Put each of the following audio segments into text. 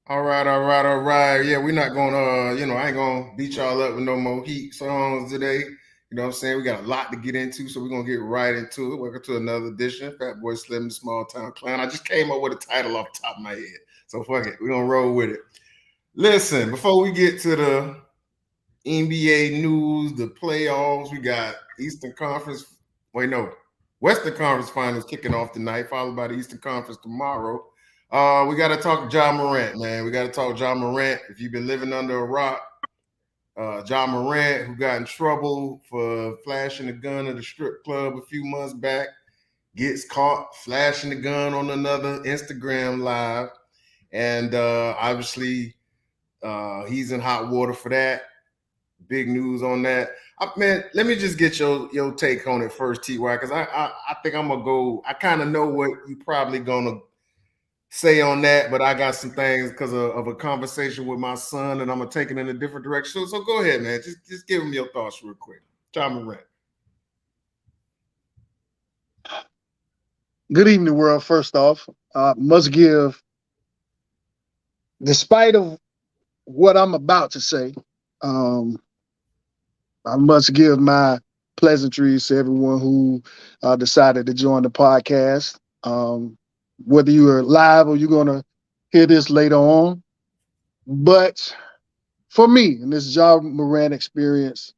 All right, all right, all right. Yeah, we're not gonna I ain't gonna beat y'all up with no more heat songs today. You know what I'm saying? We got a lot to get into, so we're gonna get right into it. Welcome to another edition. Fat Boy Slim, the Small Town Clown. I just came up with a title off the top of my head. So fuck it. We're gonna roll with it. Listen, before we get to the NBA news, the playoffs, we got Eastern Conference. Wait, no. Western Conference Finals kicking off tonight, followed by the Eastern Conference tomorrow. We got to talk John Morant, man. We got to talk John Morant. If you've been living under a rock, John Morant, who got in trouble for flashing a gun at a strip club a few months back, gets caught flashing the gun on another Instagram live. And obviously, he's in hot water for that. Big news on that. Man, let me just get your take on it first, TY, because I think I'm gonna go. I kind of know what you probably gonna say on that, but I got some things because of a conversation with my son, and I'm gonna take it in a different direction. So go ahead, man. Just give him your thoughts real quick. John Morant. Good evening, world. First off, must give, despite of what I'm about to say, I must give my pleasantries to everyone who decided to join the podcast. Whether you are live or you're gonna hear this later on, but for me, in this John Morant experience,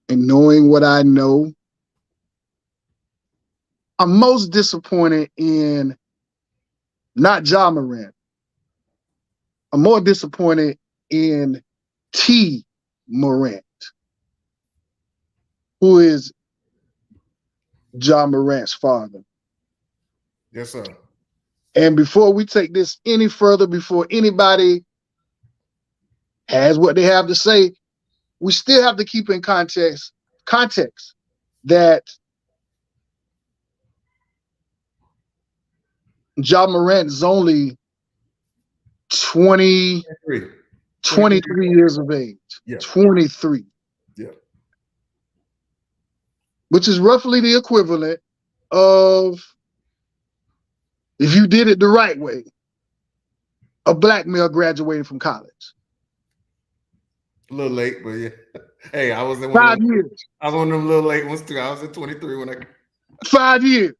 and knowing what I know, I'm most disappointed in not John Morant. I'm more disappointed in T. Morant, who is John Morant's father. Yes, sir. And before we take this any further, before anybody has what they have to say, we still have to keep in context that John Morant is only 23 years of age. Yeah. 23. Yeah. Which is roughly the equivalent of, if you did it the right way, a black male graduating from college. A little late, but yeah. Hey, I was in 5 years. I was one of them little late ones too. I was at 23 when I 5 years.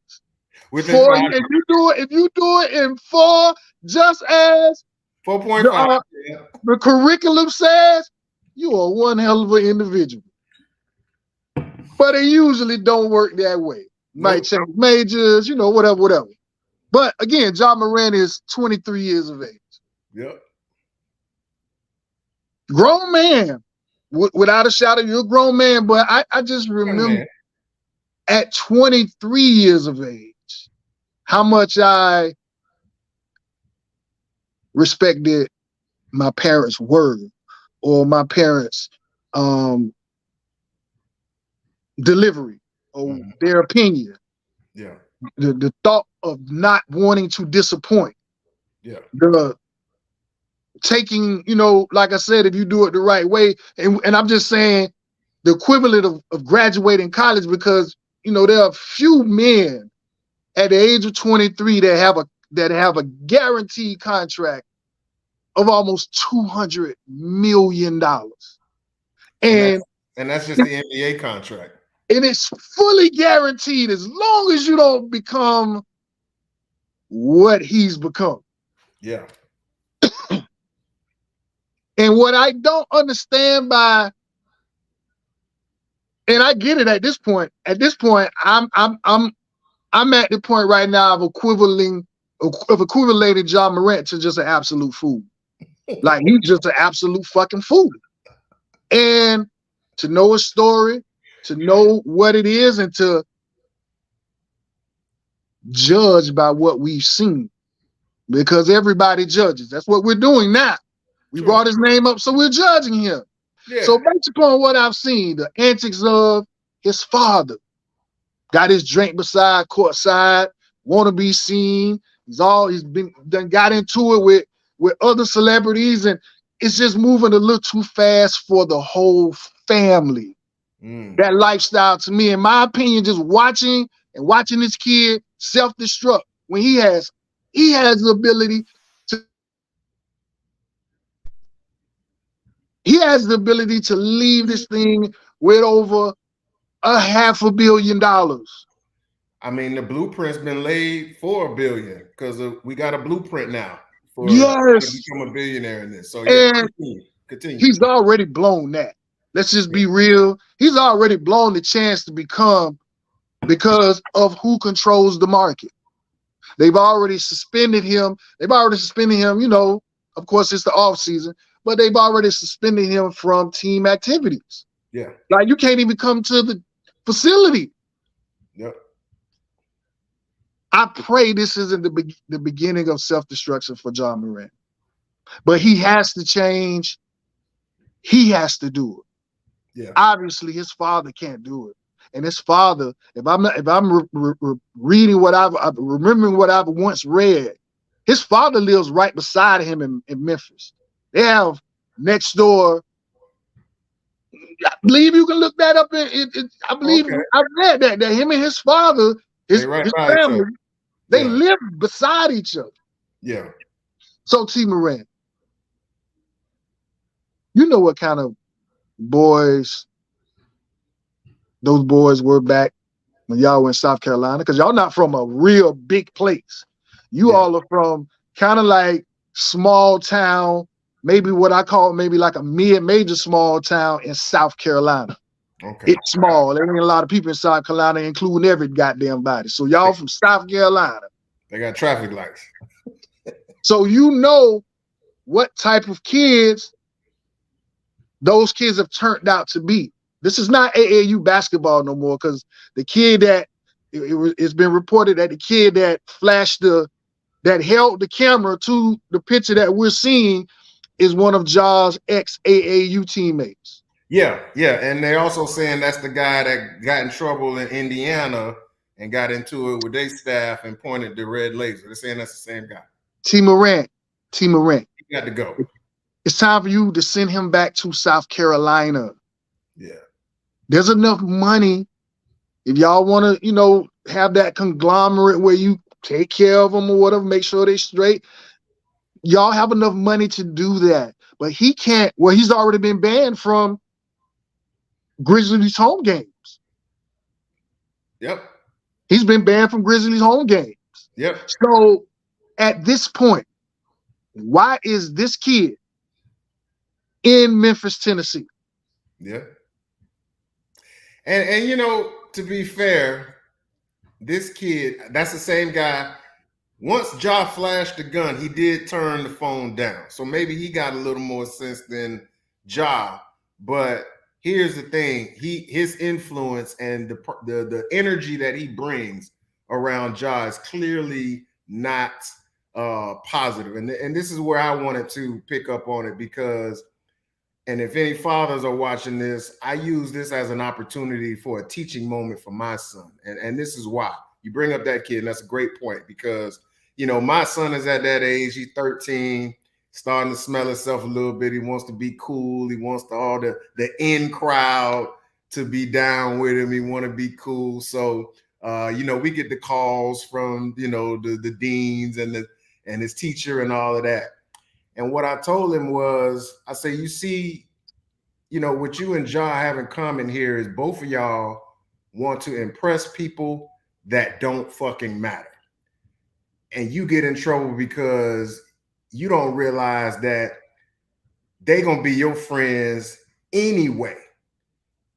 Within 4 5 years. If you do it in 4, just as 4.5. the curriculum says, you are one hell of an individual. But it usually don't work that way. Might change majors, whatever. But again, John Morant is 23 years of age. Yep. Grown man, without a shadow, you're a grown man. But I just remember at 23 years of age, how much I respected my parents' word or my parents' delivery or their opinion. Yeah. The thought of not wanting to disappoint. Yeah. The taking, like I said, if you do it the right way, and I'm just saying the equivalent of graduating college, because there are few men at the age of 23 that have a guaranteed contract of almost $200 million. And that's just the NBA contract. And it's fully guaranteed as long as you don't become what he's become. Yeah. And what I don't understand and I get it at this point. At this point, I'm at the point right now of equating John Morant to just an absolute fool. Like, he's just an absolute fucking fool. And to know his story, to know what it is, and to judge by what we've seen, because everybody judges. That's what we're doing now. We brought his name up, so we're judging him. Yeah. So based upon what I've seen, the antics of his father, got his drink beside courtside, want to be seen. He's got into it with other celebrities, and it's just moving a little too fast for the whole family. That lifestyle, to me, in my opinion, just watching this kid self-destruct when he has the ability to He has the ability to leave this thing with over $500 million. I mean, the blueprint's been laid for $1 billion because we got a blueprint now for how to Yes. become a billionaire in this. So yeah, And continue. he's already blown that. Let's just be real. He's already blown the chance to become because of who controls the market. They've already suspended him. You know, of course, it's the off season, but they've already suspended him from team activities. Yeah. Like you can't even come to the facility. Yep. I pray this isn't the beginning of self-destruction for John Morant. But he has to change. He has to do it. Yeah. Obviously, his father can't do it. And his father, if I'm reading what I'm remembering what I've once read, his father lives right beside him in Memphis. They have next door. I believe you can look that up. I believe I read that him and his father, his family, they live beside each other. Yeah. So T. Morant, you know what kind of boys those boys were back when y'all were in South Carolina, because y'all not from a real big place. You all are from kind of like small town, maybe what I call maybe like a mid-major small town in South Carolina. Okay. It's small. There ain't a lot of people in South Carolina, including every goddamn body. So y'all from South Carolina. They got traffic lights. So you know what type of kids those kids have turned out to be. This is not AAU basketball no more, because the kid that it's been reported that the kid that that held the camera to the picture that we're seeing is one of Ja's ex-AAU teammates. Yeah, and they're also saying that's the guy that got in trouble in Indiana and got into it with their staff and pointed the red laser. They're saying that's the same guy. T. Morant. He got to go. It's time for you to send him back to South Carolina. Yeah. There's enough money. If y'all want to, have that conglomerate where you take care of them or whatever, make sure they're straight. Y'all have enough money to do that. But he can't. Well, he's already been banned from Grizzlies home games. Yep. He's been banned from Grizzlies home games. Yep. So at this point, why is this kid in Memphis, Tennessee? Yeah. And to be fair, this kid, that's the same guy. Once Ja flashed the gun, he did turn the phone down. So maybe he got a little more sense than Ja. But here's the thing: his influence and the energy that he brings around Ja is clearly not positive. And this is where I wanted to pick up on it, because, and if any fathers are watching this, I use this as an opportunity for a teaching moment for my son. And this is why. You bring up that kid, and that's a great point, because my son is at that age. He's 13, starting to smell himself a little bit. He wants to be cool. He wants all the in crowd to be down with him. He want to be cool. So, we get the calls from, the deans and his teacher and all of that. And what I told him was, I say, you see, what you and Ja have in common here is both of y'all want to impress people that don't fucking matter. And you get in trouble because you don't realize that they gonna be your friends anyway.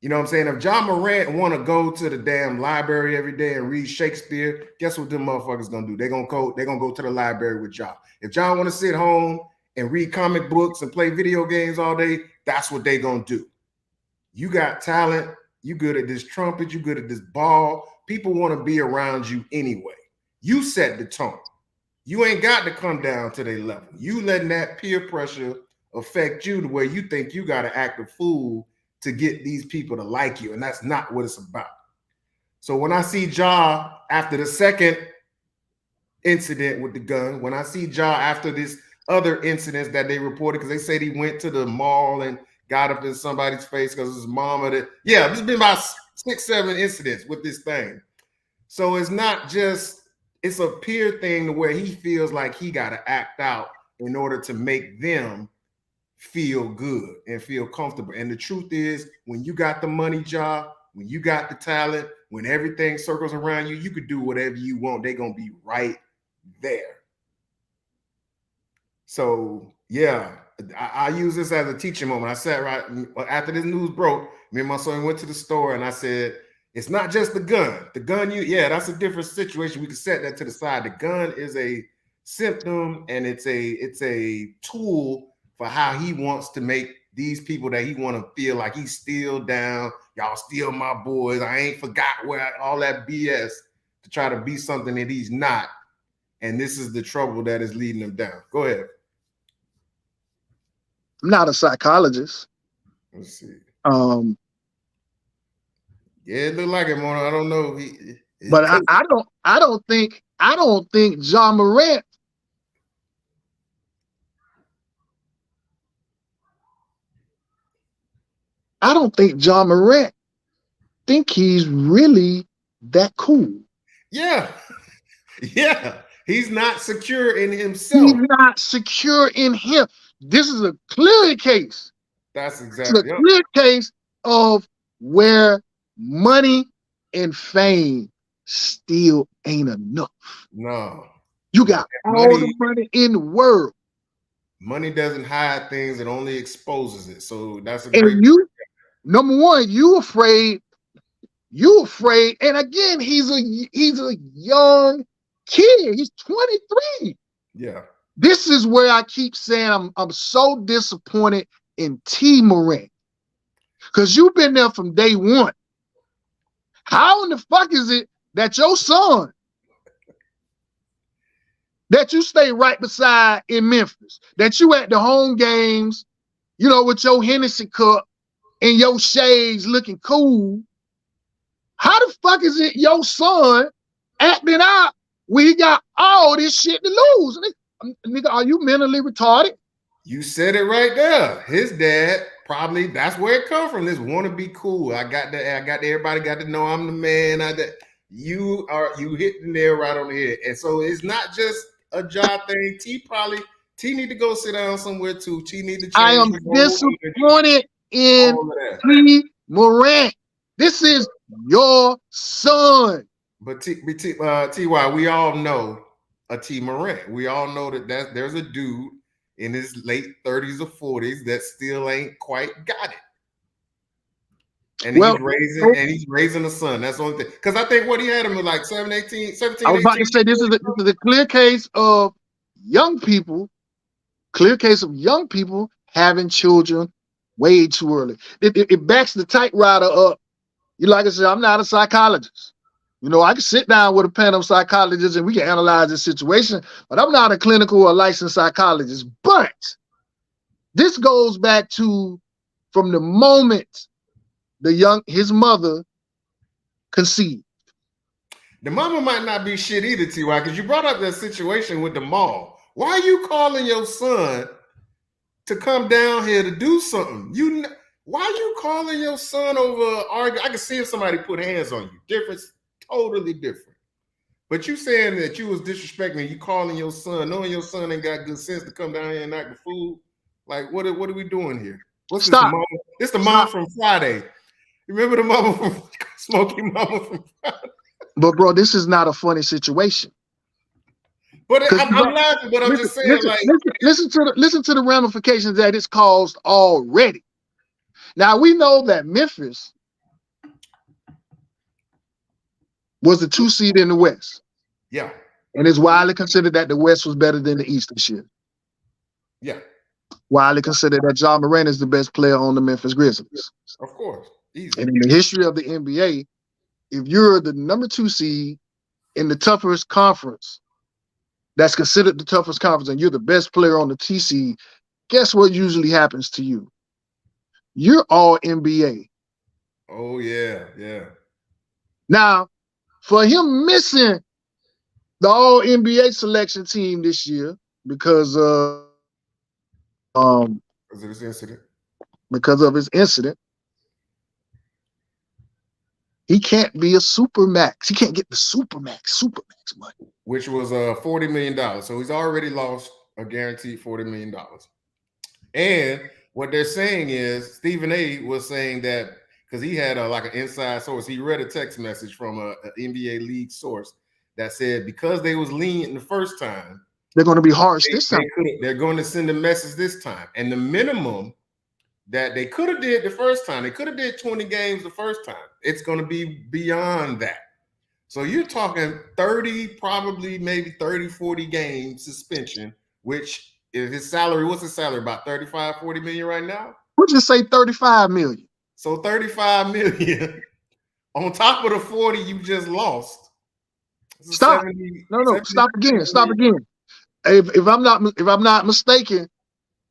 You know what I'm saying? If Ja Morant want to go to the damn library every day and read Shakespeare, guess what them motherfuckers gonna do? They're gonna go to the library with Ja. If Ja want to sit home and read comic books and play video games all day, that's what they gonna do. You got talent, you good at this trumpet, you good at this ball. People want to be around you anyway. You set the tone. You ain't got to come down to their level. You letting that peer pressure affect you to where you think you got to act a fool to get these people to like you, and that's not what it's about. So when I see Ja after the second incident with the gun, when I see Ja after this other incidents that they reported, because they said he went to the mall and got up in somebody's face because his mama there's been about 6-7 incidents with this thing. So it's not just, it's a peer thing to where he feels like he got to act out in order to make them feel good and feel comfortable. And the truth is, when you got the money job, when you got the talent, when everything circles around you, you could do whatever you want. They're gonna be right there. So yeah, I use this as a teaching moment. I sat right after this news broke. Me and my son went to the store, and I said, "It's not just the gun. The gun, that's a different situation. We can set that to the side. The gun is a symptom, and it's a tool for how he wants to make these people that he want to feel like he's still down. Y'all still my boys. I ain't forgot where all that BS to try to be something that he's not. And this is the trouble that is leading him down. Go ahead." I'm not a psychologist. Let's see. Yeah, it looked like it, Mona. I don't know. But I don't think Ja Morant think he's really that cool. Yeah. Yeah. He's not secure in himself. He's not secure in him. This is a clear case. That's exactly a clear case of where money and fame still ain't enough. No. You got all the money in the world. Money doesn't hide things, it only exposes it. So that's a great. Number one, you afraid. And again, he's a young kid. He's 23. Yeah. This is where I keep saying I'm so disappointed in T. Morant. Because you've been there from day one. How in the fuck is it that your son that you stay right beside in Memphis, that you at the home games, with your Hennessy cup and your shades looking cool? How the fuck is it your son acting out when he got all this shit to lose? Nigga, are you mentally retarded? You said it right there. His dad probably, that's where it come from. This want to be cool. Everybody got to know I'm the man. You hit the nail right on the head. And so it's not just a job thing. T need to go sit down somewhere too. T need to change. I am disappointed in T. Morant. This is your son. But T.Y., we all know a T. Morant. We all know that there's a dude in his late 30s or 40s that still ain't quite got it. And he's raising a son. That's the only thing. Because I think what he had him was like 17, 18. I was about to say this is a clear case of young people having children way too early. It backs the typewriter up. Like I said, I'm not a psychologist. I can sit down with a panel of psychologists and we can analyze the situation, but I'm not a clinical or licensed psychologist. But this goes back to from the moment his mother conceived. The mama might not be shit either, T.Y., because you brought up that situation with the mall. Why are you calling your son to come down here to do something? Why are you calling your son over arguing? I can see if somebody put hands on you. Difference, totally different. But you saying that you was disrespecting, you calling your son, knowing your son ain't got good sense to come down here and act the fool. Like, what are we doing here? What's this? This the mom from Friday. Remember the mama from Smokey Mama from Friday? But bro, this is not a funny situation. But I'm laughing, but I'm just saying, listen to the ramifications that it's caused already. Now we know that Memphis was the 2 seed in the West. Yeah. And it's widely considered that the West was better than the East this year. Yeah. Widely considered that Ja Morant is the best player on the Memphis Grizzlies. Of course. Easy. And in the history of the NBA, if you're the number 2 seed in the toughest conference, that's considered the toughest conference, and you're the best player on the T seed, guess what usually happens to you? You're all NBA. Oh, yeah, yeah. Now, for him missing the all NBA selection team this year because of this incident. Because of his incident, he can't be a supermax. He can't get the supermax money, which was $40 million. So he's already lost a guaranteed $40 million. And what they're saying is Stephen A. was saying that because he had like an inside source. He read a text message from a NBA league source that said because they was lenient the first time, they're going to be harsh this time. They're going to send a message this time, and the minimum that they could have did the first time, they could have did 20 games the first time. It's going to be beyond that. So you're talking 30, probably maybe 30, 40 game suspension, which is his salary. What's his salary? About 35, 40 million right now? We'll just say 35 million. So 35 million on top of the 40 you just lost. Stop. 70, no, 70, stop again. Stop again. If I'm not mistaken,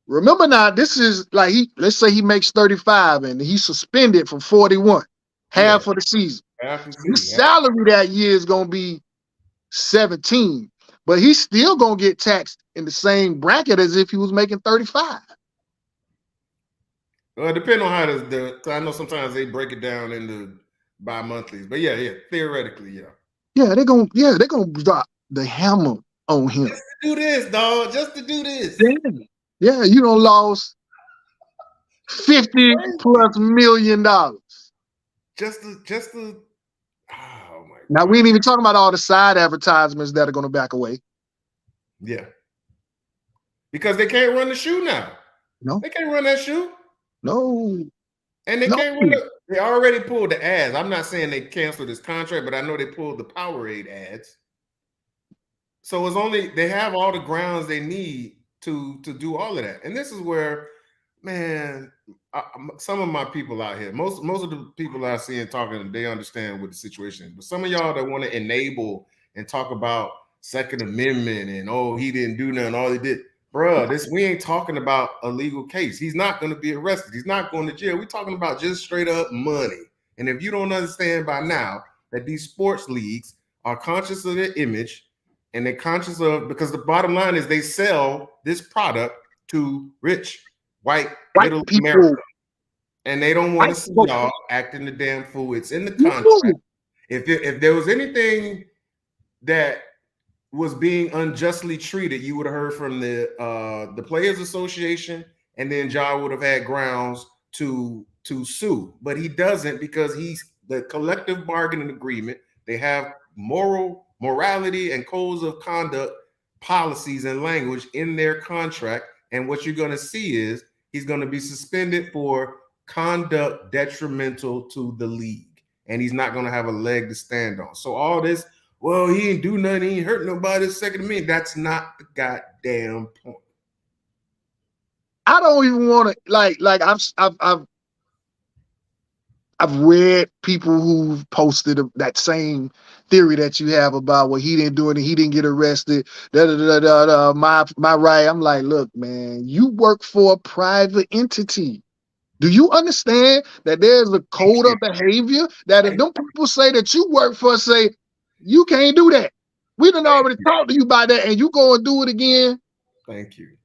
remember now, this is like let's say he makes 35 and he's suspended for 41, half of the season. His salary that year is gonna be 17, but he's still gonna get taxed in the same bracket as if he was making 35. Well, it depends on how I know sometimes they break it down into bi-monthlies, but yeah, theoretically, yeah. Yeah, they're gonna drop the hammer on him. Just to do this, dog. Just to do this. Yeah, you done lost $50+ million. Just to. Oh my! Now we ain't even talking about all the side advertisements that are gonna back away. Yeah. Because they can't run the shoe now. No, they can't run that shoe. No. And they can't run it. They already pulled the ads. I'm not saying they canceled his contract, but I know they pulled the Powerade ads. So they have all the grounds they need to do all of that. And this is where, man, some of my people out here, most of the people I see and talking, they understand what the situation is. But some of y'all that want to enable and talk about Second Amendment and he didn't do nothing, all he did. Bruh, we ain't talking about a legal case. He's not going to be arrested. He's not going to jail. We're talking about just straight up money. And if you don't understand by now that these sports leagues are conscious of their image and they're conscious of, because the bottom line is they sell this product to rich, white middle people. America. And they don't want to see y'all acting the damn fool. It's in the contract. If there was anything that was being unjustly treated, you would have heard from the Players Association, and then Ja would have had grounds to sue. But he doesn't, because he's the collective bargaining agreement. They have morality and codes of conduct policies and language in their contract. And what you're going to see is he's going to be suspended for conduct detrimental to the league, and he's not going to have a leg to stand on. So all this, well, he ain't do nothing, he ain't hurt nobody, Second Amendment, that's not the goddamn point. I don't even want to like I've read people who've posted that same theory that you have about what he didn't do it and he didn't get arrested. My right. I'm like, look, man, you work for a private entity. Do you understand that there's a code of behavior that if them people say that you work for, say, you can't do that. We done already talked to you about that, and you go and do it again. Thank you.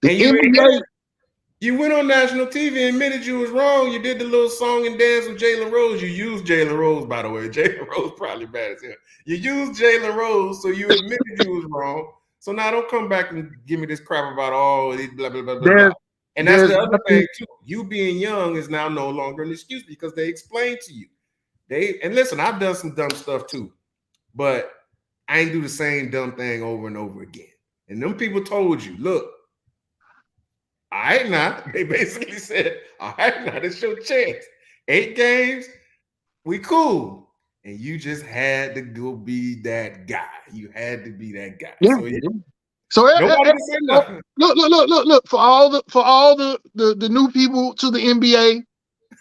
The NBA. You went on national TV and admitted you was wrong. You did the little song and dance with Jalen Rose. You used Jalen Rose, by the way. Jalen Rose probably bad as hell. You used Jalen Rose, so you admitted you was wrong. So now don't come back and give me this crap about blah, blah, blah, blah. And that's the other thing, too. You being young is now no longer an excuse because they explained to you. And listen, I've done some dumb stuff, too. But I ain't do the same dumb thing over and over again. And them people told you, look, all right now. They basically said, all right now, this your chance. 8 games, we cool. And you just had to go be that guy. You had to be that guy. Yeah. So look for all the new people to the NBA.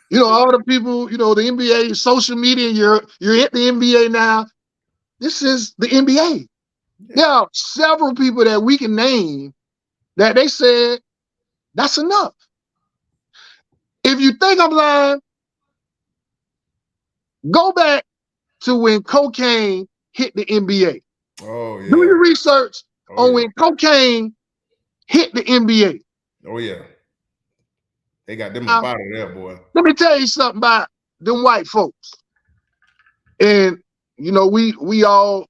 You know, all the people, you know, the NBA, social media, you're at the NBA now. This is the NBA. Yeah. There are several people that we can name that they said that's enough. If you think I'm lying, go back to when cocaine hit the NBA. Oh, yeah. Do your research on when cocaine hit the NBA. Oh, yeah. They got them up out of there, boy. Let me tell you something about them white folks. And, you know, we all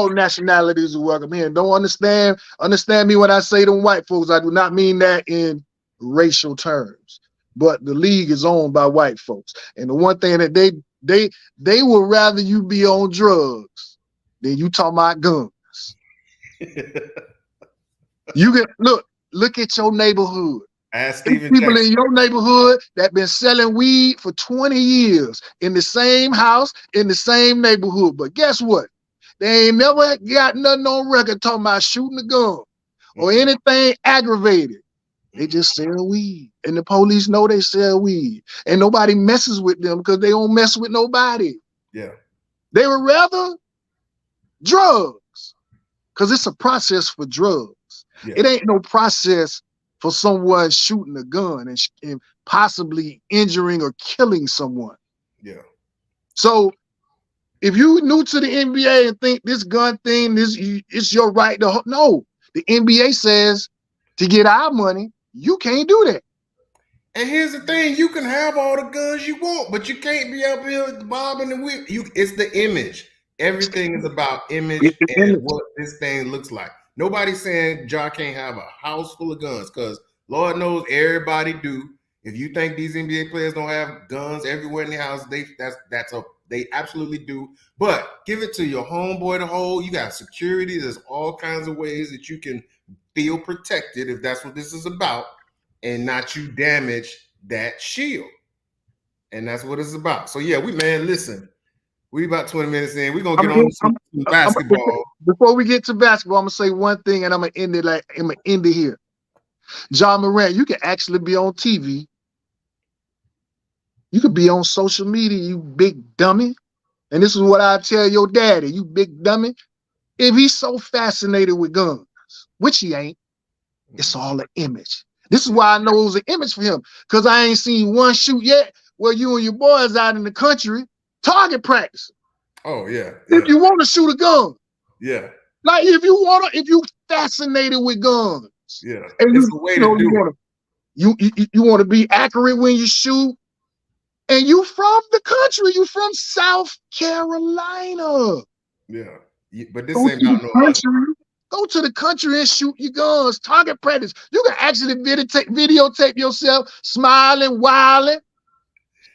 nationalities are welcome here. Don't understand me when I say them white folks. I do not mean that in racial terms, but the league is owned by white folks. And the one thing that they would rather you be on drugs than you talking about guns. You can look at your neighborhood. Ask Steven People Jackson. in your neighborhood that been selling weed for 20 years in the same house, in the same neighborhood. But guess what? They ain't never got nothing on record talking about shooting a gun or anything aggravated. They just sell weed. And the police know they sell weed. And nobody messes with them because they don't mess with nobody. Yeah. They would rather drugs because it's a process for drugs. Yeah. It ain't no process for someone shooting a gun and possibly injuring or killing someone. Yeah. So if you new to the NBA and think this gun thing, it's your right to no. The NBA says to get our money, you can't do that. And here's the thing: you can have all the guns you want, but you can't be up here bobbing and whip. It's the image. Everything is about image and what this thing looks like. Nobody's saying Ja can't have a house full of guns, because Lord knows everybody do. If you think these NBA players don't have guns everywhere in the house, they absolutely do. But give it to your homeboy to hold. You got security. There's all kinds of ways that you can feel protected if that's what this is about, and not you damage that shield. And that's what it's about. So yeah, listen. We about 20 minutes in. We're gonna get on some basketball. Before we get to basketball, I'm gonna say one thing and I'm gonna end it here. Ja Morant, you can actually be on TV. You could be on social media, you big dummy. And this is what I tell your daddy, you big dummy. If he's so fascinated with guns, which he ain't, it's all an image. This is why I know it was an image for him, because I ain't seen one shoot yet where you and your boys out in the country target practice. Oh yeah. If you want to shoot a gun. Yeah. Like if you fascinated with guns. Yeah. And it's the way to do it. You want to be accurate when you shoot. And you from the country. You from South Carolina. Yeah. But this ain't about no country. Go to the country and shoot your guns. Target practice. You can actually videotape yourself smiling, wilding.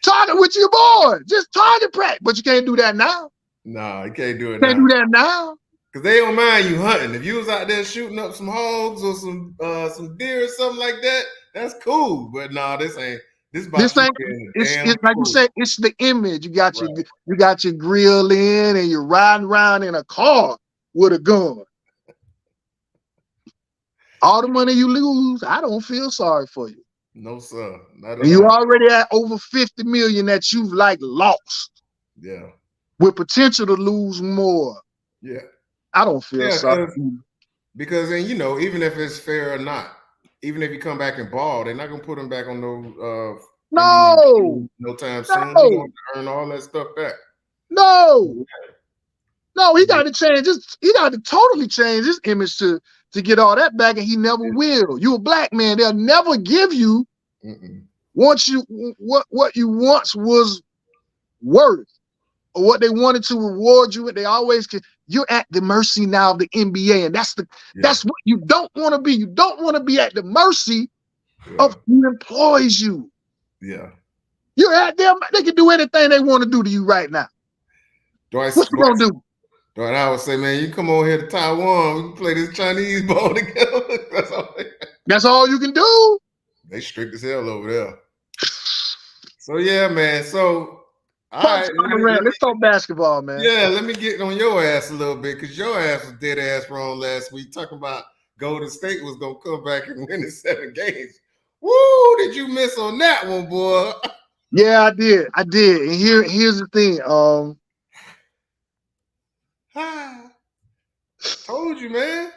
Target with your boy. Just target practice. But you can't do that now. No, you can't do it now. Can't do that now. Because they don't mind you hunting. If you was out there shooting up some hogs or some deer or something like that, that's cool. But no, this ain't. It's like you said, it's the image. You got your grill in and you're riding around in a car with a gun. All the money you lose, I don't feel sorry for you. No, sir. Not and you already at over 50 million that you've lost. Yeah. With potential to lose more. Yeah. I don't feel sorry. Because then, even if it's fair or not, even if you come back and ball, they're not gonna put him back on no time soon. He's gonna earn all that stuff back. No, he got to change. He got to totally change his image to get all that back, and he never will. You a black man, they'll never give you what you once was worth, or what they wanted to reward you. They always can. You're at the mercy now of the NBA, and that's what you don't want to be. You don't want to be at the mercy of who employs you. Yeah. You're at them. They can do anything they want to do to you right now. What you gonna do? Dwight, I would say, man, you come over here to Taiwan, we can play this Chinese ball together. That's all you can do. They strict as hell over there. So yeah, man. So all right, let's talk basketball, man. Yeah, let me get on your ass a little bit, because your ass was dead ass wrong last week, talking about Golden State was gonna come back and win the 7 games. Woo! Did you miss on that one, boy? Yeah, I did. And here's the thing. Told you, man.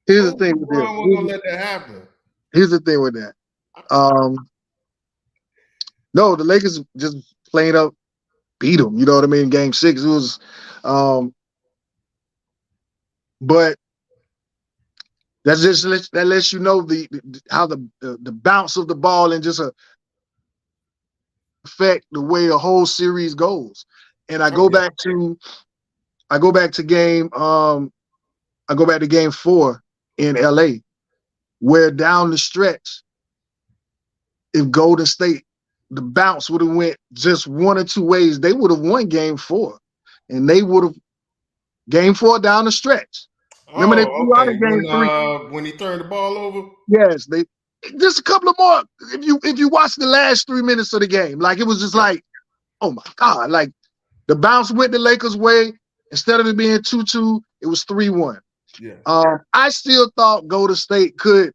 Here's the thing with that. We're gonna let that happen. Here's the thing with that. No, the Lakers just played up, beat them. You know what I mean? Game 6. It was, but that lets you know how the bounce of the ball and just affect the way a whole series goes. And I go back to game 4 in LA. where down the stretch, if Golden State, the bounce would have went just one or two ways, they would have won game 4. And they would have game 4 down the stretch. Remember they Oh, blew out okay. in game 3. When he turned the ball over. Yes, they just a couple of more. If you watch the last 3 minutes of the game, like it was just like, oh my God, like the bounce went the Lakers' way. Instead of it being 2-2, it was 3-1. Yeah. I still thought Golden State could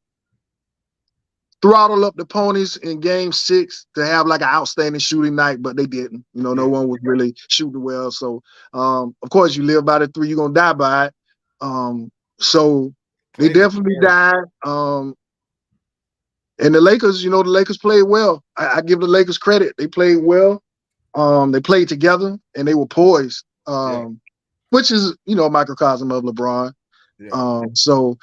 throttle up the ponies in game 6 to have like an outstanding shooting night, but they didn't. No one was really shooting well. So, of course, you live by the 3, you're going to die by it. So they definitely died. And the Lakers, the Lakers played well. I give the Lakers credit. They played well. They played together and they were poised, which is, a microcosm of LeBron. Yeah. So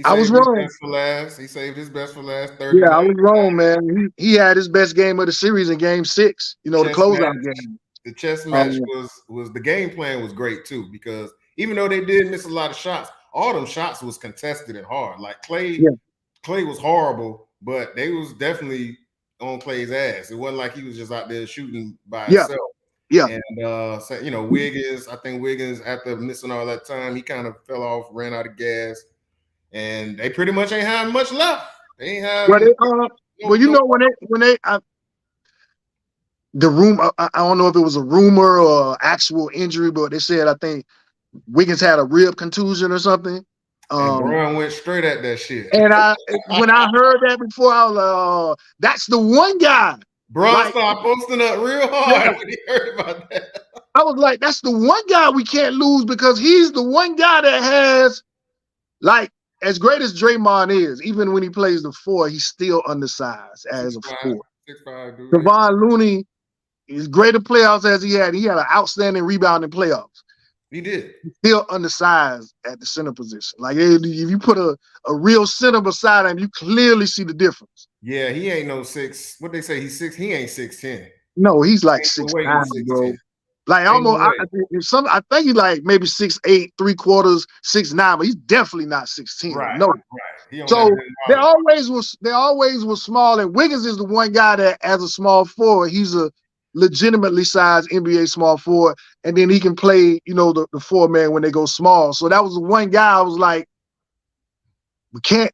I was wrong. Best for last. He saved his best for last. 30. Yeah, I was wrong, man. He had his best game of the series in game 6, the closeout game. The chess match was the game plan was great too, because even though they did miss a lot of shots, all them shots was contested and hard. Like Clay was horrible, but they was definitely on Clay's ass. It wasn't like he was just out there shooting by himself. Yeah. And Wiggins, I think Wiggins, after missing all that time, he kind of fell off, ran out of gas. And they pretty much ain't have much left. They ain't have. The rumor, I don't know if it was a rumor or actual injury, but they said, I think Wiggins had a rib contusion or something. And Brown went straight at that shit. And when I heard that before, I was like, that's the one guy. Brown started posting up real hard when he heard about that. I was like, that's the one guy we can't lose, because he's the one guy that has, like, as great as Draymond is, even when he plays the 4, he's still undersized as a 4. 6'5", dude. Kevon Looney, as great a playoffs as he had an outstanding rebound in playoffs. He did. He's still undersized at the center position. Like, if you put a real center beside him, you clearly see the difference. Yeah, he ain't no 6. What they say? He's 6. He ain't 6'10". No, he's like 6'9", bro. Like almost, I think he's like maybe 6'8", 3/4, 6'9", but he's definitely not 6'10". Right, no. Right. So they always was small, and Wiggins is the one guy that, as a small forward, he's a legitimately sized NBA small forward, and then he can play, the 4-man when they go small. So that was the one guy I was like, you can't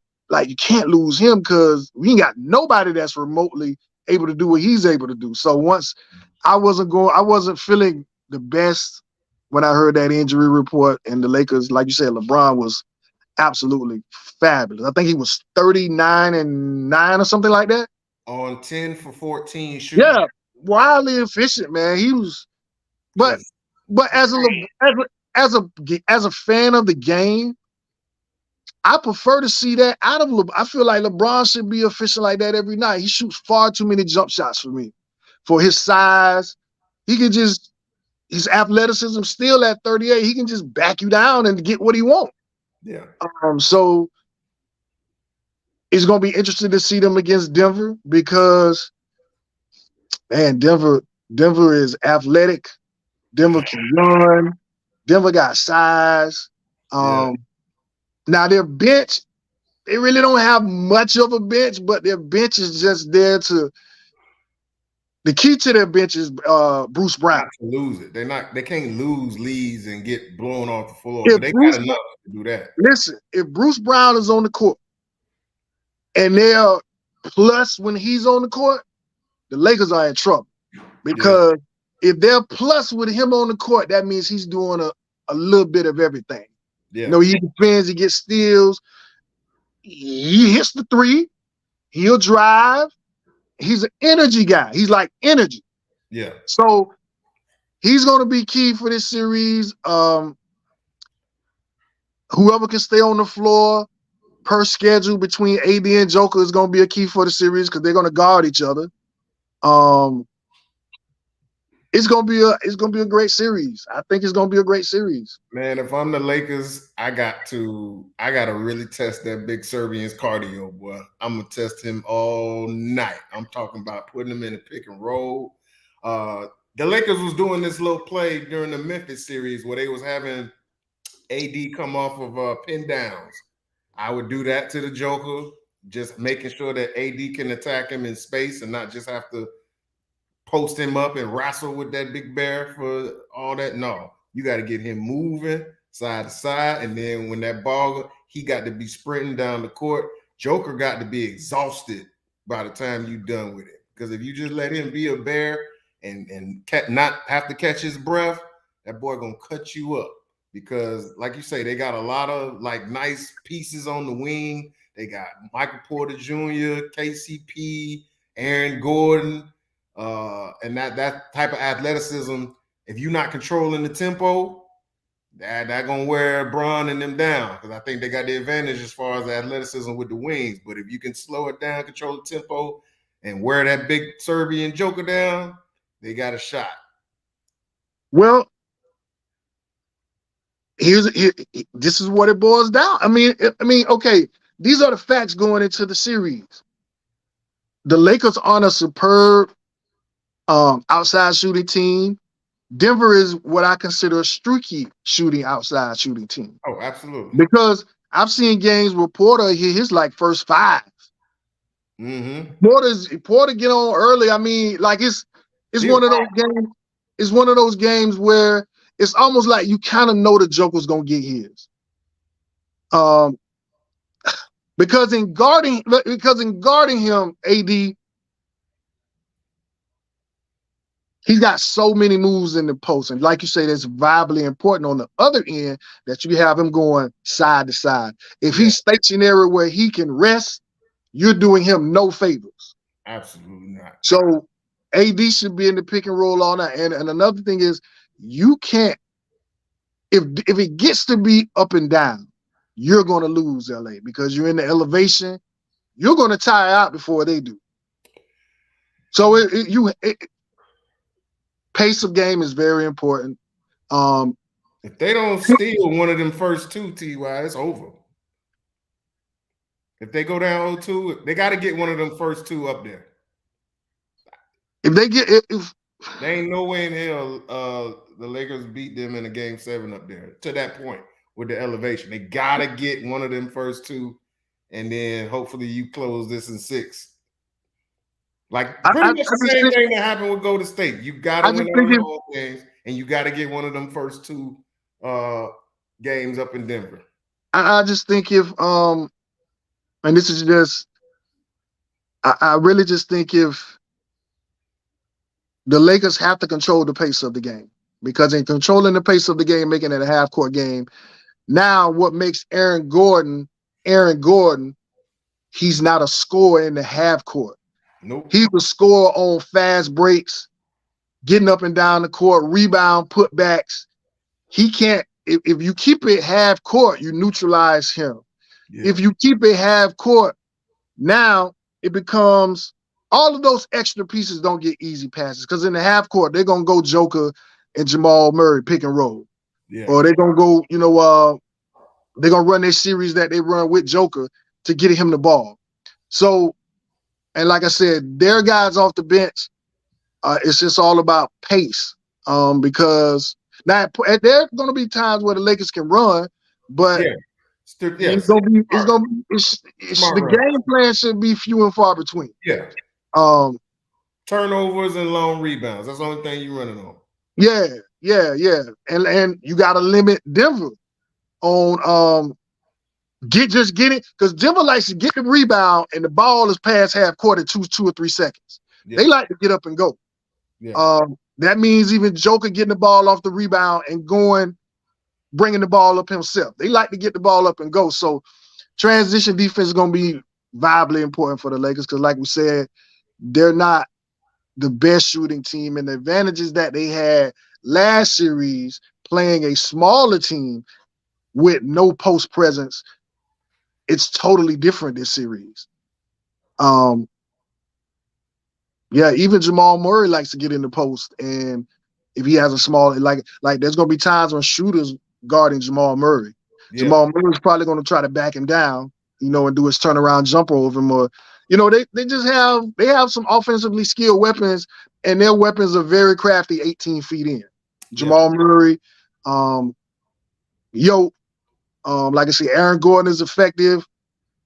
lose him, because we ain't got nobody that's remotely able to do what he's able to do. So once I wasn't feeling the best when I heard that injury report, and the Lakers, like you said, LeBron was absolutely fabulous. I think he was 39-9 or something like that. On 10 for 14 shooting. Yeah, wildly efficient, man. He was, but as a fan of the game, I prefer to see that out of LeBron. I feel like LeBron should be efficient like that every night. He shoots far too many jump shots for me. For his size, his athleticism still at 38, he can just back you down and get what he wants. Yeah. So it's going to be interesting to see them against Denver, because, man, Denver is athletic. Denver can run. Denver got size. Now their bench, they really don't have much of a bench, but their bench is just there to. The key to their bench is Bruce Brown. Not to lose it. They can't lose leads and get blown off the floor. But they got enough to do that. Listen, if Bruce Brown is on the court and they're plus when he's on the court, the Lakers are in trouble. Because if they're plus with him on the court, that means he's doing a little bit of everything. Yeah. He defends, he gets steals, he hits the 3, he'll drive. He's an energy guy. He's like energy. Yeah. So he's going to be key for this series. Whoever can stay on the floor per schedule between AD and Joker is going to be a key for the series, because they're going to guard each other. It's gonna be a great series. I think it's gonna be a great series. Man, if I'm the Lakers, I gotta really test that big Serbian's cardio, boy. I'm gonna test him all night. I'm talking about putting him in a pick and roll. The Lakers was doing this little play during the Memphis series where they was having AD come off of pin downs. I would do that to the Joker, just making sure that AD can attack him in space and not just have to post him up and wrestle with that big bear for all that. No, you got to get him moving side to side. And then when that ball, he got to be sprinting down the court. Joker got to be exhausted by the time you done with it. Because if you just let him be a bear and not have to catch his breath, that boy gonna cut you up. Because like you say, they got a lot of like nice pieces on the wing. They got Michael Porter Jr., KCP, Aaron Gordon, and that type of athleticism. If you're not controlling the tempo, that gonna wear Bron and them down, because I think they got the advantage as far as the athleticism with the wings. But if you can slow it down, control the tempo, and wear that big Serbian Joker down, they got a shot. Well, this is what it boils down. I mean, okay, these are the facts going into the series. The Lakers aren't a superb outside shooting team. Denver is what I consider a streaky outside shooting team. Oh, absolutely. Because I've seen games where Porter hit his like first five. Mm-hmm. Porter get on early. I mean, like it's one of those games. It's one of those games where it's almost like you kind of know the Joker's gonna get his. Because in guarding him, AD, he's got so many moves in the post. And like you say, that's vitally important on the other end that you have him going side to side. If he's stationary where he can rest, you're doing him no favors. Absolutely not. So AD should be in the pick and roll all night. And another thing is, you can't, if it gets to be up and down, you're going to lose, LA, because you're in the elevation. You're going to tire out before they do. So pace of game is very important. If they don't steal one of them first two, TY, it's over. If they go down 0-2, they got to get one of them first two up there. If they get if there ain't no way in hell the Lakers beat them in a game 7 up there to that point with the elevation. They got to get one of them first two, and then hopefully you close this in 6. Like pretty much the same thing that happened with Golden State. You got to win all those games, and you got to get one of them first two games up in Denver. I just think if and this is just, I really just think if the Lakers have to control the pace of the game, because in controlling the pace of the game, making it a half-court game, now what makes Aaron Gordon, he's not a scorer in the half-court. Nope. He was score on fast breaks, getting up and down the court, rebound, putbacks. He can't, if you keep it half-court, you neutralize him. Yeah. If you keep it half-court, now it becomes all of those extra pieces don't get easy passes, because in the half-court, they're going to go Joker and Jamal Murray pick and roll. Yeah. Or they're going to go, they're going to run their series that they run with Joker to get him the ball. So, and like I said, their guys off the bench, it's just all about pace. Because now there are going to be times where the Lakers can run, but the game plan should be few and far between. Yeah. Turnovers and long rebounds. That's the only thing you're running on. Yeah. And you got to limit Denver on get it, because Denver likes to get the rebound and the ball is past half court in 2 or 3 seconds. Yeah. They like to get up and go. Yeah. That means even Joker getting the ball off the rebound and bringing the ball up himself. They like to get the ball up and go. So transition defense is going to be vitally important for the Lakers, because like we said, they're not the best shooting team, and the advantages that they had last series playing a smaller team with no post presence, it's totally different this series. Even Jamal Murray likes to get in the post, and if he has a small, like there's going to be times when shooters guarding Jamal Murray. Yeah. Jamal Murray's probably going to try to back him down, and do his turnaround jumper over him, or they just have some offensively skilled weapons, and their weapons are very crafty 18 feet in. Jamal Murray, like I said, Aaron Gordon is effective.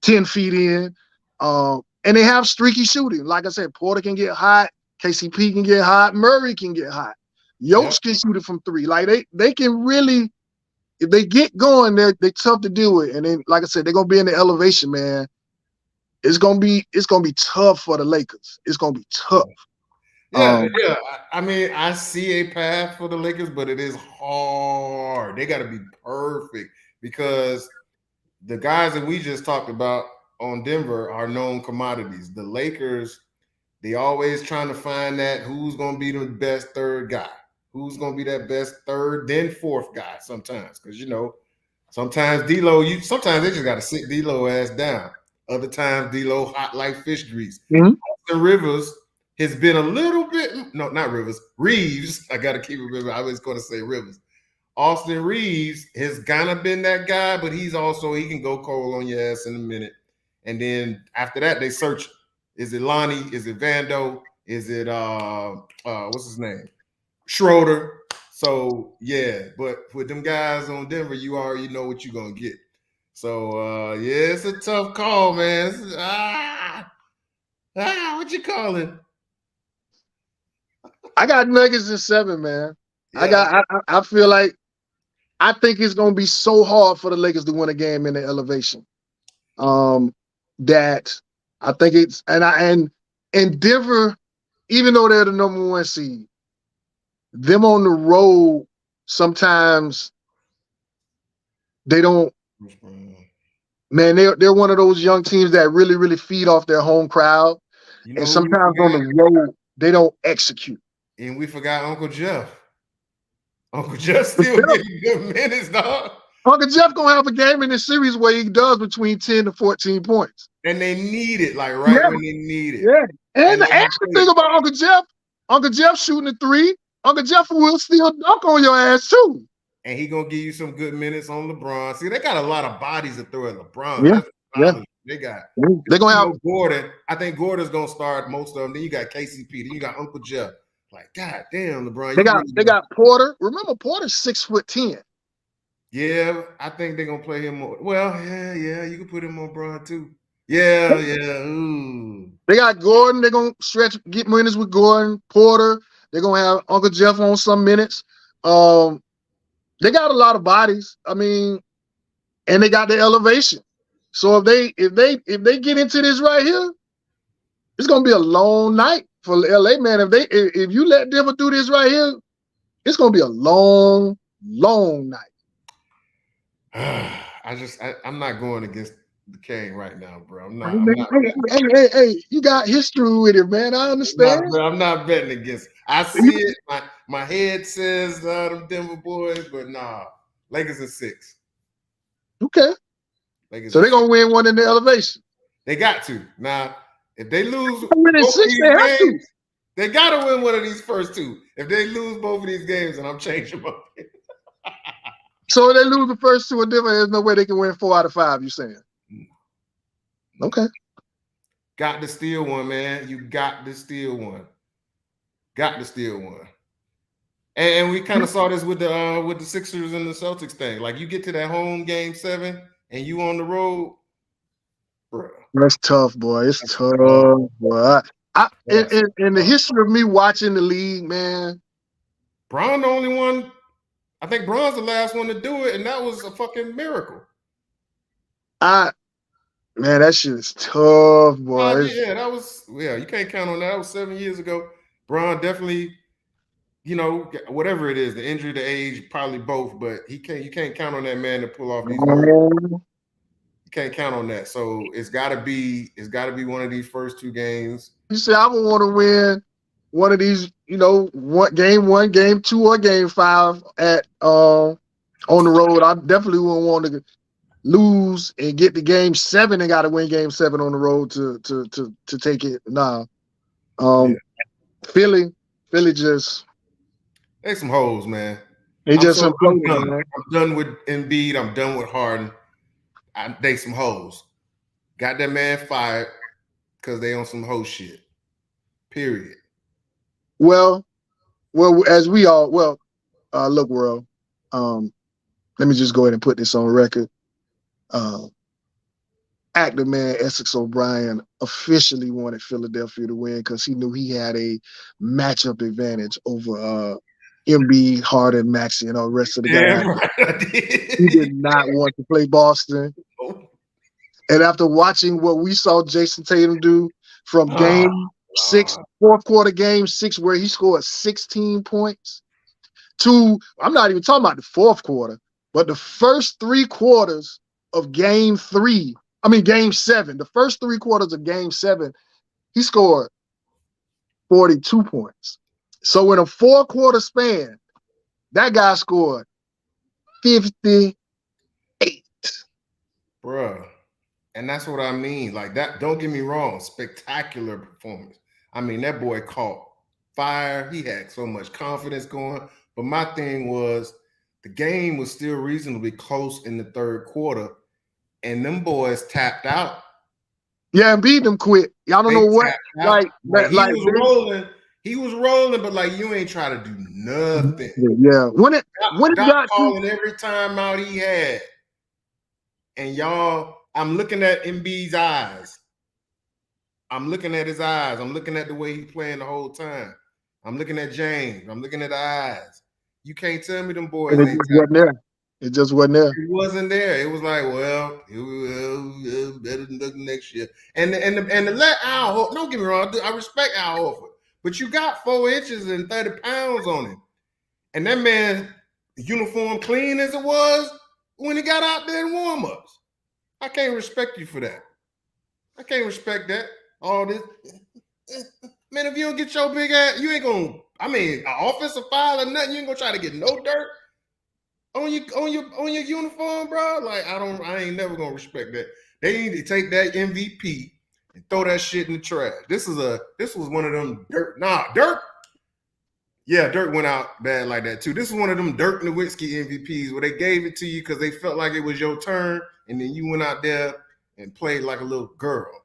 10 feet in. And they have streaky shooting. Like I said, Porter can get hot, KCP can get hot, Murray can get hot. Yotes can shoot it from 3. Like they can really, if they get going, they're tough to deal with. And then, like I said, they're gonna be in the elevation, man. It's gonna be tough for the Lakers. It's gonna be tough. Yeah. I mean, I see a path for the Lakers, but it is hard. They got to be perfect because the guys that we just talked about on Denver are known commodities. The Lakers, they always trying to find that who's going to be the best third guy, who's going to be that best third, then fourth guy sometimes. Because, sometimes D'Lo, sometimes they just got to sit D'Lo ass down. Other times D'Lo hot like fish grease. Mm-hmm. Austin Rivers has been a little bit, no, not Rivers, Reeves. I got to keep it. I was going to say Rivers. Austin Reeves has kind of been that guy, but he can go cold on your ass in a minute. And then after that, they search. Is it Lonnie? Is it Vando? Is it what's his name? Schroeder. So yeah, but with them guys on Denver, you already know what you're gonna get. So yeah, it's a tough call, man. What you call it? I got Nuggets in 7, man. Yeah. I feel like I think it's gonna be so hard for the Lakers to win a game in the elevation. That I think it's and Denver, even though they're the number 1 seed, them on the road sometimes they don't. Man, they're one of those young teams that really, really feed off their home crowd, and sometimes on the road they don't execute. And we forgot Uncle Jeff. Uncle Jeff still getting good minutes, dog. Uncle Jeff gonna have a game in this series where he does between 10 to 14 points. And they need it, like when they need it. Yeah. And the actual thing about Uncle Jeff shooting a 3, Uncle Jeff will still dunk on your ass too. And he gonna give you some good minutes on LeBron. See, they got a lot of bodies to throw at LeBron. Yeah. They're gonna have Gordon. I think Gordon's gonna start most of them. Then you got KCP. Then you got Uncle Jeff. Like, God damn, LeBron. They got Porter. Remember, Porter's 6'10". Yeah, I think they're gonna play him more. Well, yeah, you can put him on Bron too. Yeah. Ooh. They got Gordon. They're gonna get minutes with Gordon, Porter. They're gonna have Uncle Jeff on some minutes. They got a lot of bodies. I mean, and they got the elevation. So if they get into this right here, it's gonna be a long night for LA, man. If you let Denver do this right here, it's gonna be a long night. I'm not going against the King right now, bro. I'm not. Hey, you got history with it, man. I understand. I'm not betting against. I see it. My head says them Denver boys, but nah. Lakers in 6. Okay. So they're gonna win one in the elevation. They got to. Now, if they lose both these games, they gotta win one of these first 2. If they lose both of these games, then I'm changing them up. So if they lose the first 2 in Denver, there's no way they can win 4 out of 5, you're saying? Okay. Got to steal one, man. You got to steal one. Got to steal one. And we kind of saw this with the Sixers and the Celtics thing. Like, you get to that home game 7 and you on the road, bro. That's tough, boy. It's tough, boy. In the history of me watching the league, man. Bron the only one. I think Bron's the last one to do it, and that was a fucking miracle. Man, that shit is tough, boy. You can't count on that. That was 7 years ago. Bron definitely, whatever it is, the injury, the age, probably both, but you can't count on that man to pull off these miracles. You can't count on that. So it's gotta be one of these first 2 games. You say I would want to win one of these, game 1, game 2, or game 5 at on the road. I definitely wouldn't want to lose and get to game 7 and got to win game 7 on the road to take it. Nah. Philly just they some hoes, man. I'm done with Embiid. I'm done with Harden. They some hoes. Got that man fired because they on some hoe shit. Period. Well, as we all look, world. Let me just go ahead and put this on record. actor man Essex O'Brien officially wanted Philadelphia to win because he knew he had a matchup advantage over Embiid, Harden, Maxey, and all the rest of the guys. Right. He did not want to play Boston. And after watching what we saw Jason Tatum do from game 6, fourth quarter game 6, where he scored 16 points, to, I'm not even talking about the fourth quarter, but the first 3 quarters of game 7, the first 3 quarters of game 7, he scored 42 points. So in a 4-quarter span, that guy scored 58. Bruh. And that's what I mean. Like that, don't get me wrong, spectacular performance. I mean, that boy caught fire. He had so much confidence going. But my thing was the game was still reasonably close in the third quarter. And them boys tapped out. Yeah, and beat them quick. Y'all don't know what. Like he was rolling. He was rolling, but like you ain't trying to do nothing. Yeah. When it got calling every time out he had. And y'all, I'm looking at Embiid's eyes. I'm looking at his eyes. I'm looking at the way he's playing the whole time. I'm looking at James. I'm looking at the eyes. You can't tell me them boys ain't wasn't there. It just wasn't there. It wasn't there. It was like, well, better than the next year. And to let Al, don't get me wrong, I respect Al Horford, but you got 4 inches and 30 pounds on him, and that man uniform clean as it was when he got out there in warm-ups. I can't respect you for that. I can't respect that. All this, man. If you don't get your big ass, you ain't gonna. I mean, an offensive foul or nothing. You ain't gonna try to get no dirt on your uniform, bro. Like I ain't never gonna respect that. They need to take that MVP and throw that shit in the trash. This was one of them dirt. Dirt. Yeah, Dirk went out bad like that too. This is one of them Dirk Nowitzki MVPs where they gave it to you because they felt like it was your turn, and then you went out there and played like a little girl.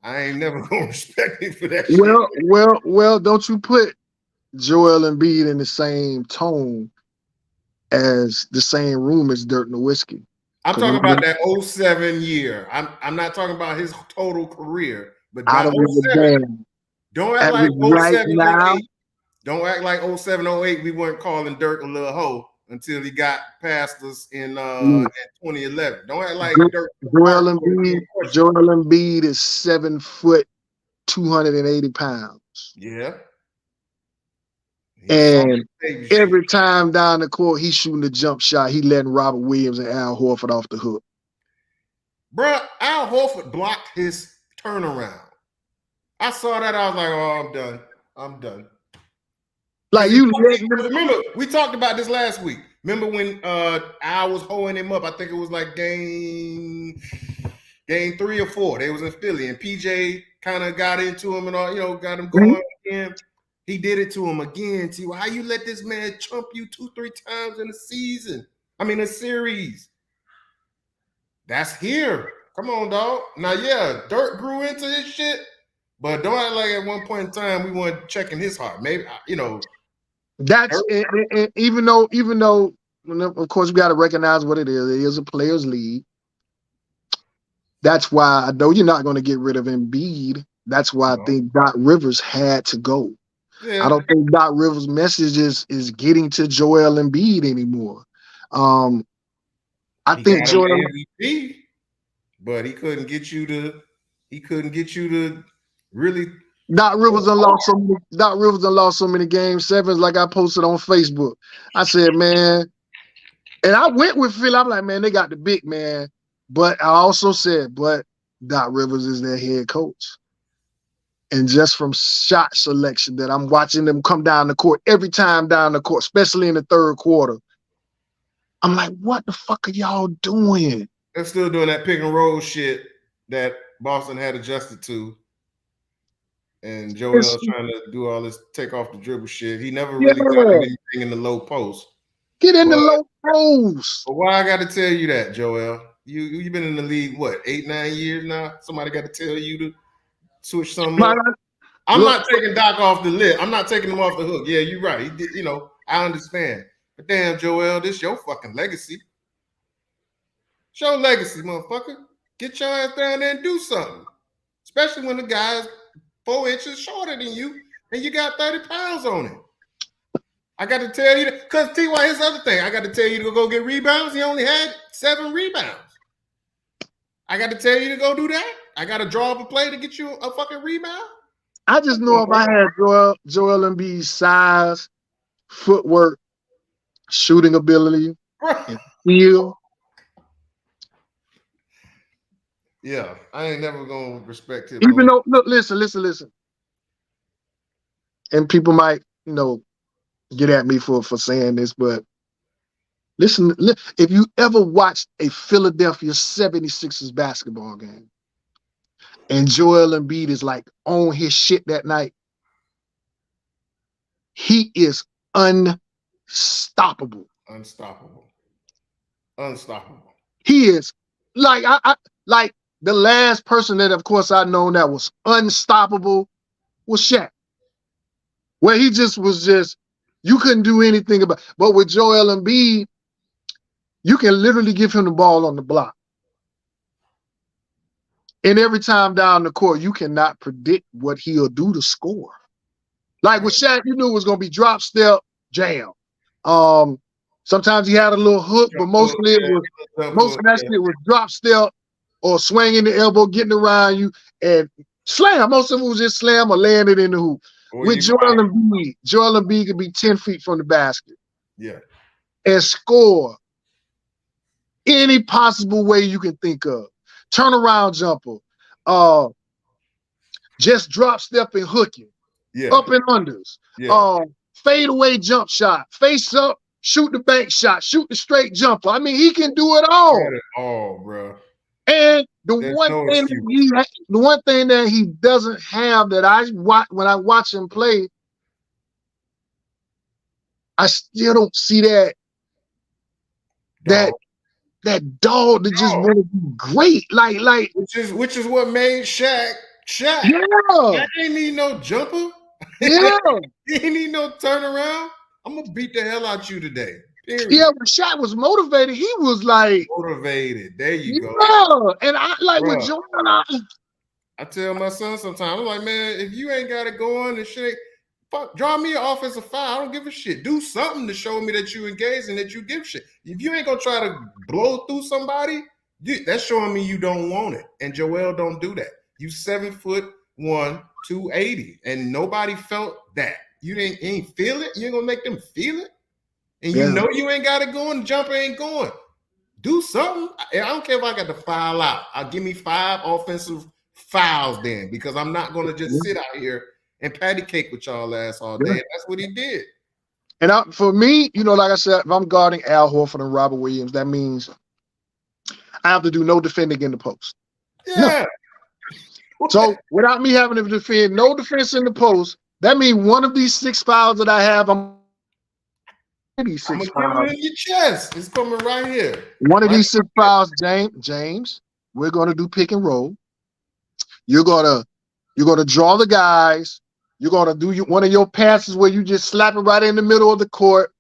I ain't never gonna respect you for that shit. Well, don't you put Joel Embiid in the same tone as the same room as Dirk Nowitzki. I'm talking about that 07 year. I'm not talking about his total career, but I don't give a damn. Don't act like 07 now. Don't act like 07, 08. We weren't calling Dirk a little hoe until he got past us in 2011. Don't act like Dirk. Joel Embiid is 7 foot, 280 pounds. Yeah. And every time down the court, he's shooting a jump shot. He letting Robert Williams and Al Horford off the hook. Bruh, Al Horford blocked his turnaround. I saw that. I was like, oh, I'm done. Like remember, we talked about this last week. Remember when Al was holding him up? I think it was like game 3 or 4. They was in Philly, and PJ kind of got into him and all, got him going again. He did it to him again. See, how you let this man chump you 2-3 times in a season? I mean, a series. That's here. Come on, dog. Now, yeah, Dirk grew into this shit, but don't act like at one point in time we weren't checking his heart. Maybe, That's even though, of course, we got to recognize what it is. It is a players' league. That's why I know you're not going to get rid of Embiid. That's why I think Doc Rivers had to go. Yeah. I don't think Doc Rivers' message is getting to Joel Embiid anymore. I think Joel MVP, but he couldn't get you to really. Doc Rivers done lost so many game 7s, like I posted on Facebook. I said, man, and I went with Phil. I'm like, man, they got the big man. But I also said, but Doc Rivers is their head coach. And just from shot selection that I'm watching them come down the court every time down the court, especially in the third quarter, I'm like, what the fuck are y'all doing? They're still doing that pick and roll shit that Boston had adjusted to. And Joel's trying to do all this take off the dribble shit. He never really got anything in the low post. Get in the low post. But why I got to tell you that, Joel? You've been in the league, what, 8-9 years now? Somebody got to tell you to switch something up. I'm not taking Doc off the list. I'm not taking him off the hook. Yeah, you're right. He did, I understand. But damn, Joel, this your fucking legacy. It's your legacy, motherfucker. Get your ass down there and do something. Especially when the guy's 4 inches shorter than you and you got 30 pounds on him. I got to tell you that, because T.Y., here's the other thing. I got to tell you to go get rebounds. He only had 7 rebounds. I got to tell you to go do that. I got to draw up a play to get you a fucking rebound. I just know if I had Joel Embiid's size, footwork, shooting ability, and skill. Yeah, I ain't never gonna respect him. Even though, look, listen. And people might, get at me for saying this, but listen, if you ever watched a Philadelphia 76ers basketball game and Joel Embiid is like on his shit that night, he is unstoppable. Unstoppable. He is like like the last person that, of course, I know that was unstoppable was Shaq. Where he was you couldn't do anything about. But with Joel Embiid, you can literally give him the ball on the block. And every time down the court, you cannot predict what he'll do to score. Like with Shaq, you knew it was going to be drop, step, jam. Sometimes he had a little hook, but most of that shit was drop, step, or swinging the elbow, getting around you, and slam. Most of it was just slam or land it in the hoop. With Joel Embiid could be 10 feet from the basket. Yeah. And score any possible way you can think of. Turnaround jumper. Just drop, step, and hooking. Yeah. Up and unders. Yeah. Fade away jump shot. Face up, shoot the bank shot, shoot the straight jumper. I mean, he can do it all. Got it all, bro. And the one thing that he doesn't have that I watch when I watch him play, I still don't see that dog that just want to be great. Like which is what made Shaq. Yeah. Shaq ain't need no jumper. Yeah. He ain't need no turnaround. I'm gonna beat the hell out you today. Period. Yeah, when Shaq was motivated, he was like motivated. There you go. Yeah, and I like with Jordan. I tell my son sometimes, I'm like, man, if you ain't got it going and shit, fuck, draw me an offensive foul. I don't give a shit. Do something to show me that you engaged and that you give shit. If you ain't gonna try to blow through somebody, that's showing me you don't want it. And Joel don't do that. You 7'1", 280, and nobody felt that. You ain't feel it. You ain't gonna make them feel it. And you know you ain't got it going. The jumper ain't going. Do something. I don't care if I got to foul out. I'll give me 5 offensive fouls then, because I'm not going to just sit out here and patty cake with y'all ass all day. And that's what he did. And for me, like I said, if I'm guarding Al Horford and Robert Williams, that means I have to do no defending in the post. Yeah. No. So without me having to defend no defense in the post, that means one of these 6 fouls that I have, I'm gonna give it in your chest. It's coming right here. One of these 6 fouls, James, we're gonna do pick and roll. You're gonna draw the guys. You're gonna do one of your passes where you just slap it right in the middle of the court.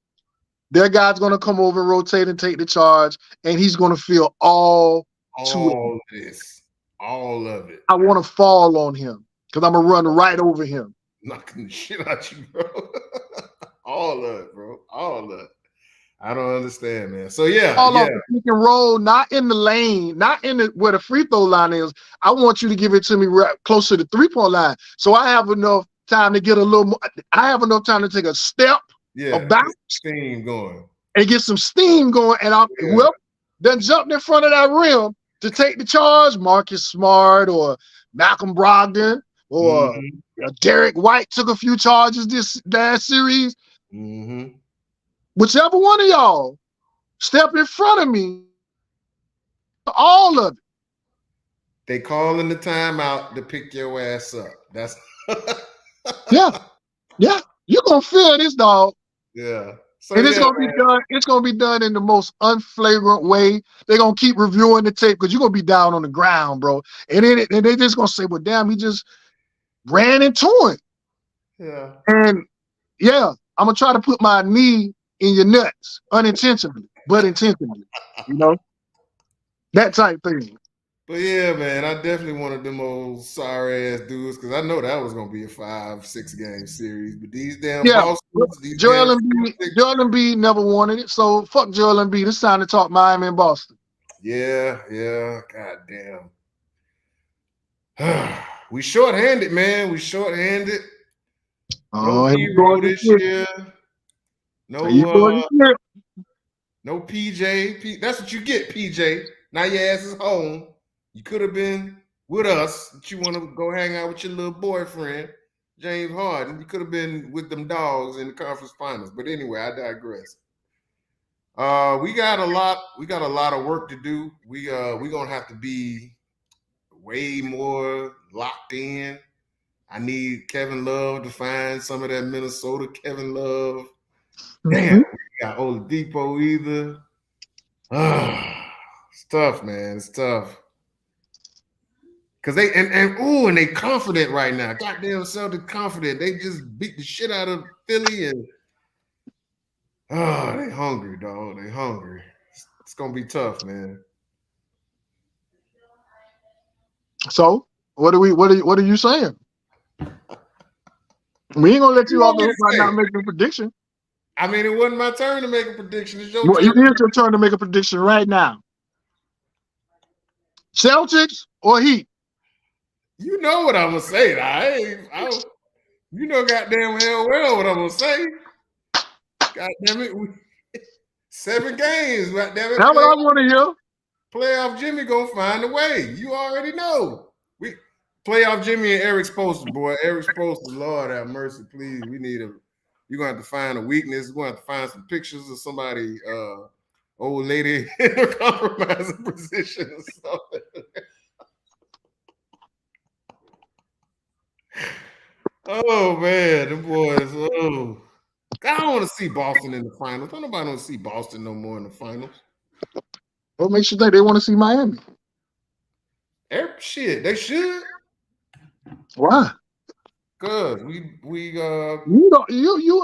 Their guy's gonna come over, rotate, and take the charge, and he's gonna feel all of it. I want to fall on him because I'm gonna run right over him. Knocking the shit out you, bro. All of it, bro. All of it. I don't understand, man. So off the pick and roll, not in the lane, not in where the free throw line is. I want you to give it to me right close to the 3-point line, so I have enough time to get a little more. I have enough time to take a step, a bounce, steam going, and get some steam going. And then jumped in front of that rim to take the charge. Marcus Smart or Malcolm Brogdon or Derek White took a few charges this last series. Mm-hmm. Whichever one of y'all step in front of me, all of it. They calling the timeout to pick your ass up. That's yeah. You're gonna feel this, dog. Yeah. So and it's gonna be done. It's gonna be done in the most unflagrant way. They're gonna keep reviewing the tape because you're gonna be down on the ground, bro. And then they're just gonna say, "Well, damn, he just ran into it." Yeah. And I'm gonna try to put my knee in your nuts unintentionally, but intentionally. That type thing. But yeah, man, I definitely wanted them old sorry ass dudes because I know that was gonna be a 5-6 game series. But these damn Yeah, Boston's, these damn Joel Embiid never wanted it, so fuck Joel Embiid. It's time to talk Miami and Boston. Yeah, god damn. We shorthanded, man. We shorthanded. No Oh, here we go hero this again. year. Here you No go again. no PJ. That's what you get, PJ. Now your ass is home. You could have been with us, but you want to go hang out with your little boyfriend, James Harden. You could have been with them dogs in the conference finals. But anyway, I digress. We got a lot. We got a lot of work to do. We gonna have to be way more locked in. I need Kevin Love to find some of that Minnesota Kevin Love. Damn, we got Oladipo either. It's tough, man. It's tough. Cause they and they confident right now. Goddamn Celtics confident. They just beat the shit out of Philly and they hungry, dog. They hungry. It's gonna be tough, man. So what are you saying? We ain't gonna let you off the hook by not making a prediction. I mean, it wasn't my turn to make a prediction. It's your Well, turn. it's your turn to make a prediction right now. Celtics or Heat? You know what I'm gonna say. You know goddamn hell well what I'm gonna say. God damn it. 7 games. God damn it. That's what I want to hear. Playoff Jimmy gonna find a way. You already know. We playoff Jimmy and Eric Spoelstra, boy. Eric Spoelstra, Lord have mercy, please. You're gonna have to find a weakness. We're gonna have to find some pictures of somebody, old lady in a compromising position or something. Oh man, the boys. Oh, I don't want to see Boston in the finals. Don't nobody want to see Boston no more in the finals. What makes you think they want to see Miami? Shit, they should. Why? Cause you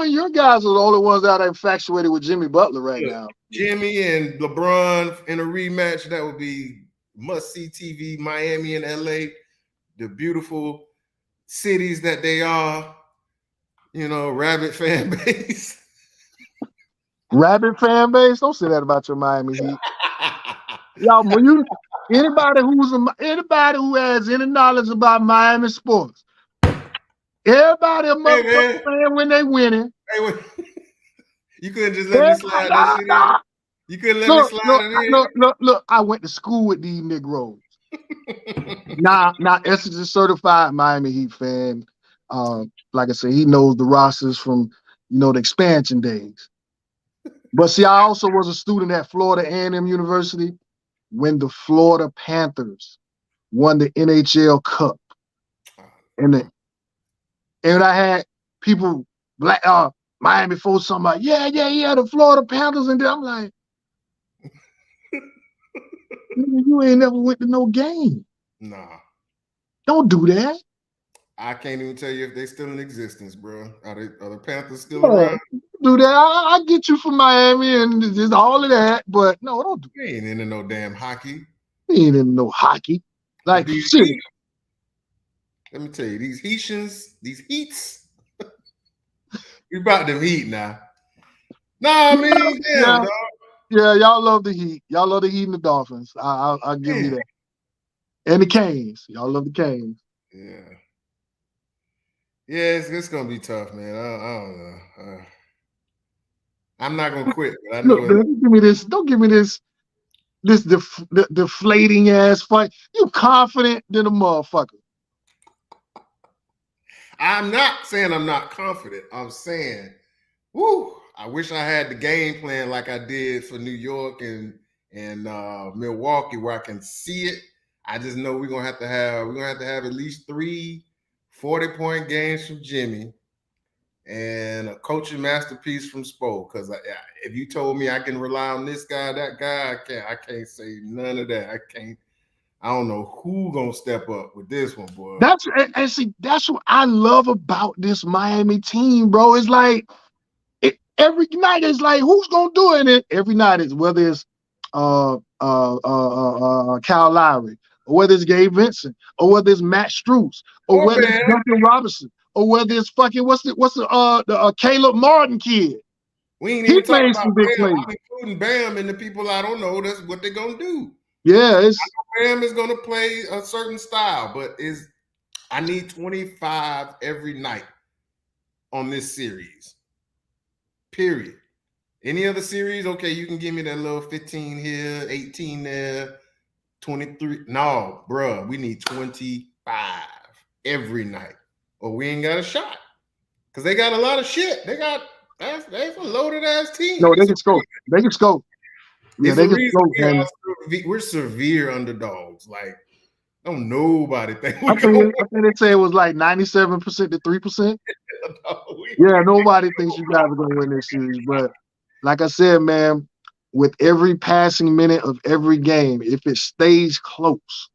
and your guys are the only ones that are infatuated with Jimmy Butler right now. Jimmy and LeBron in a rematch, that would be must-see TV. Miami and LA, the beautiful cities that they are. You know, rabid fan base. Rabid fan base? Don't say that about your Miami Heat. Y'all, anybody who has any knowledge about Miami sports, everybody a motherfucking fan when they winning. Hey, you couldn't just let me slide that shit in. You couldn't let me slide it in. Look, I went to school with these Negroes. now Essex is a certified Miami Heat fan. Like I said, he knows the rosters from the expansion days. But see, I also was a student at Florida A&M University when the Florida Panthers won the NHL Cup. And I had people Miami folks talking about, yeah, the Florida Panthers, and I'm like, you ain't never went to no game. Nah. Don't do that. I can't even tell you if they still in existence, bro. Are the Panthers still around? Do that. I get you from Miami and just all of that, but no, don't do that. You ain't into no damn hockey. You ain't into no hockey. Like, shit. Let me tell you, these Haitians, these Heats, we about them Heat now. Nah, I mean, damn, dog. Yeah, y'all love the Heat. Y'all love the Heat and the Dolphins. I'll give you that. And the Canes. Y'all love the Canes. Yeah. Yeah, it's gonna be tough, man. I don't know. I'm not gonna quit. But I know don't give me this deflating ass fight. You confident than a motherfucker. I'm not saying I'm not confident. I'm saying, I wish I had the game plan like I did for New York and Milwaukee, where I can see it. I just know we're gonna have to have at least 3 40-point games from Jimmy and a coaching masterpiece from Spo. Because if you told me I can rely on this guy, that guy, I can't say none of that. I don't know who gonna step up with this one, boy. That's what I love about this Miami team, bro. It's like every night it's like, who's gonna do it? And every night it's whether it's Kyle Lowry or whether it's Gabe Vincent, or whether it's Matt Strus, or whether it's Duncan Robinson, or whether it's fucking what's the Caleb Martin kid. We ain't He even talking made about some big Bam. plays. I'm including Bam and the people I don't know. That's what they're gonna do. Yeah, Bam is gonna play a certain style, but I need 25 every night on this series. Period. Any other series, okay, you can give me that little 15 here, 18 there, 23. No, bruh, we need 25 every night, or we ain't got a shot. Because they got a lot of shit. That's a loaded ass team. No, they can score. They can score. Yeah, they can score. We're severe underdogs. Like, don't nobody think I think they say it was like 97% to 3%. Yeah, nobody thinks you guys are gonna win this series. But like I said, man, with every passing minute of every game, if it stays close,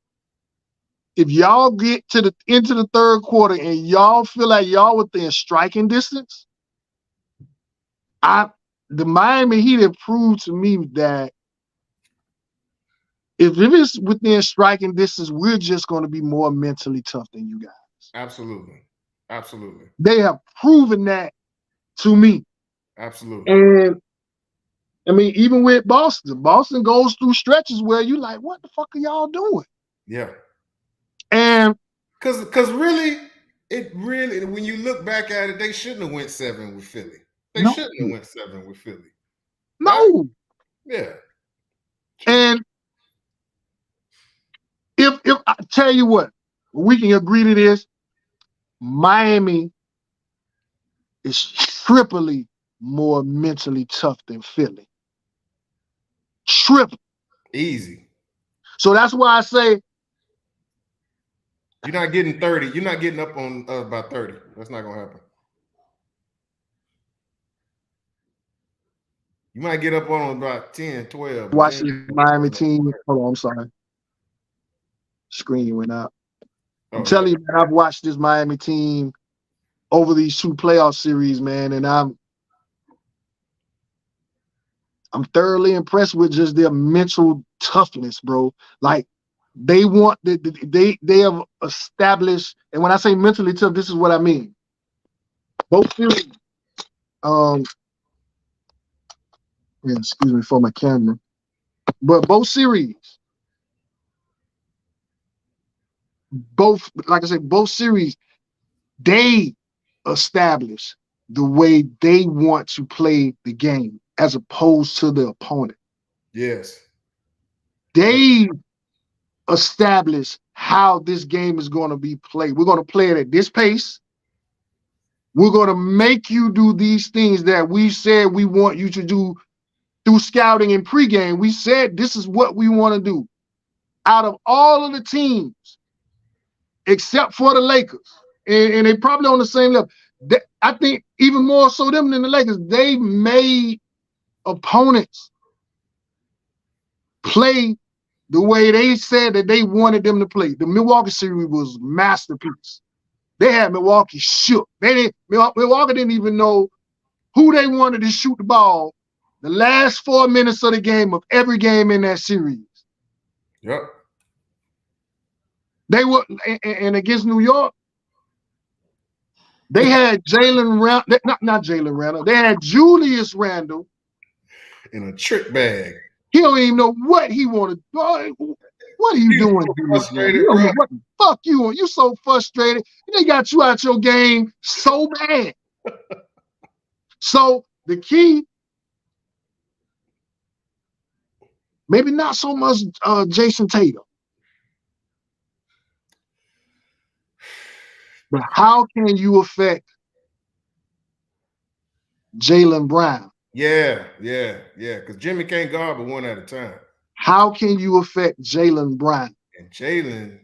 if y'all get into the third quarter and y'all feel like y'all within striking distance, the Miami Heat have proved to me that if it is within striking distance, we're just going to be more mentally tough than you guys. Absolutely. They have proven that to me. Absolutely. And I mean, even with Boston goes through stretches where you like, what the fuck are y'all doing? Yeah. And because really, when you look back at it, they shouldn't have went 7 with Philly. They shouldn't have went 7 with Philly. No. Right? Yeah. And if I tell you what, we can agree to this, Miami is triply more mentally tough than Philly. Triple. Easy. So that's why I say you're not getting 30. You're not getting up on about 30. That's not gonna happen. You might get up on about 10, 12. Watch this Miami team. Hold on, I'm sorry. Screen went out. I'm telling you, man, I've watched this Miami team over these 2 playoff series, man, and I'm thoroughly impressed with just their mental toughness, bro. Like they have established, and when I say mentally tough, this is what I mean. Both series, excuse me for my camera, but both series, like I said, both series, they establish the way they want to play the game as opposed to the opponent. Yes. They establish how this game is going to be played. We're going to play it at this pace. We're going to make you do these things that we said we want you to do through scouting and pregame. We said this is what we want to do. Out of all of the teams, except for the Lakers, and they probably on the same level, I think even more so them than the Lakers, they made opponents play the way they said that they wanted them to play. The Milwaukee series was masterpiece. They had Milwaukee shook. Milwaukee didn't even know who they wanted to shoot the ball the last 4 minutes of the game of every game in that series. Yep. They were, and against New York, they had Jalen Randle, not Jalen Randle. They had Julius Randle in a trick bag. He don't even know what he wanted. What are you doing? You don't know what the fuck you want. You so frustrated. They got you out your game so bad. So the key, maybe not so much Jason Tatum, but how can you affect Jaylen Brown? Yeah. Because Jimmy can't guard but one at a time. How can you affect Jaylen Brown? And Jaylen,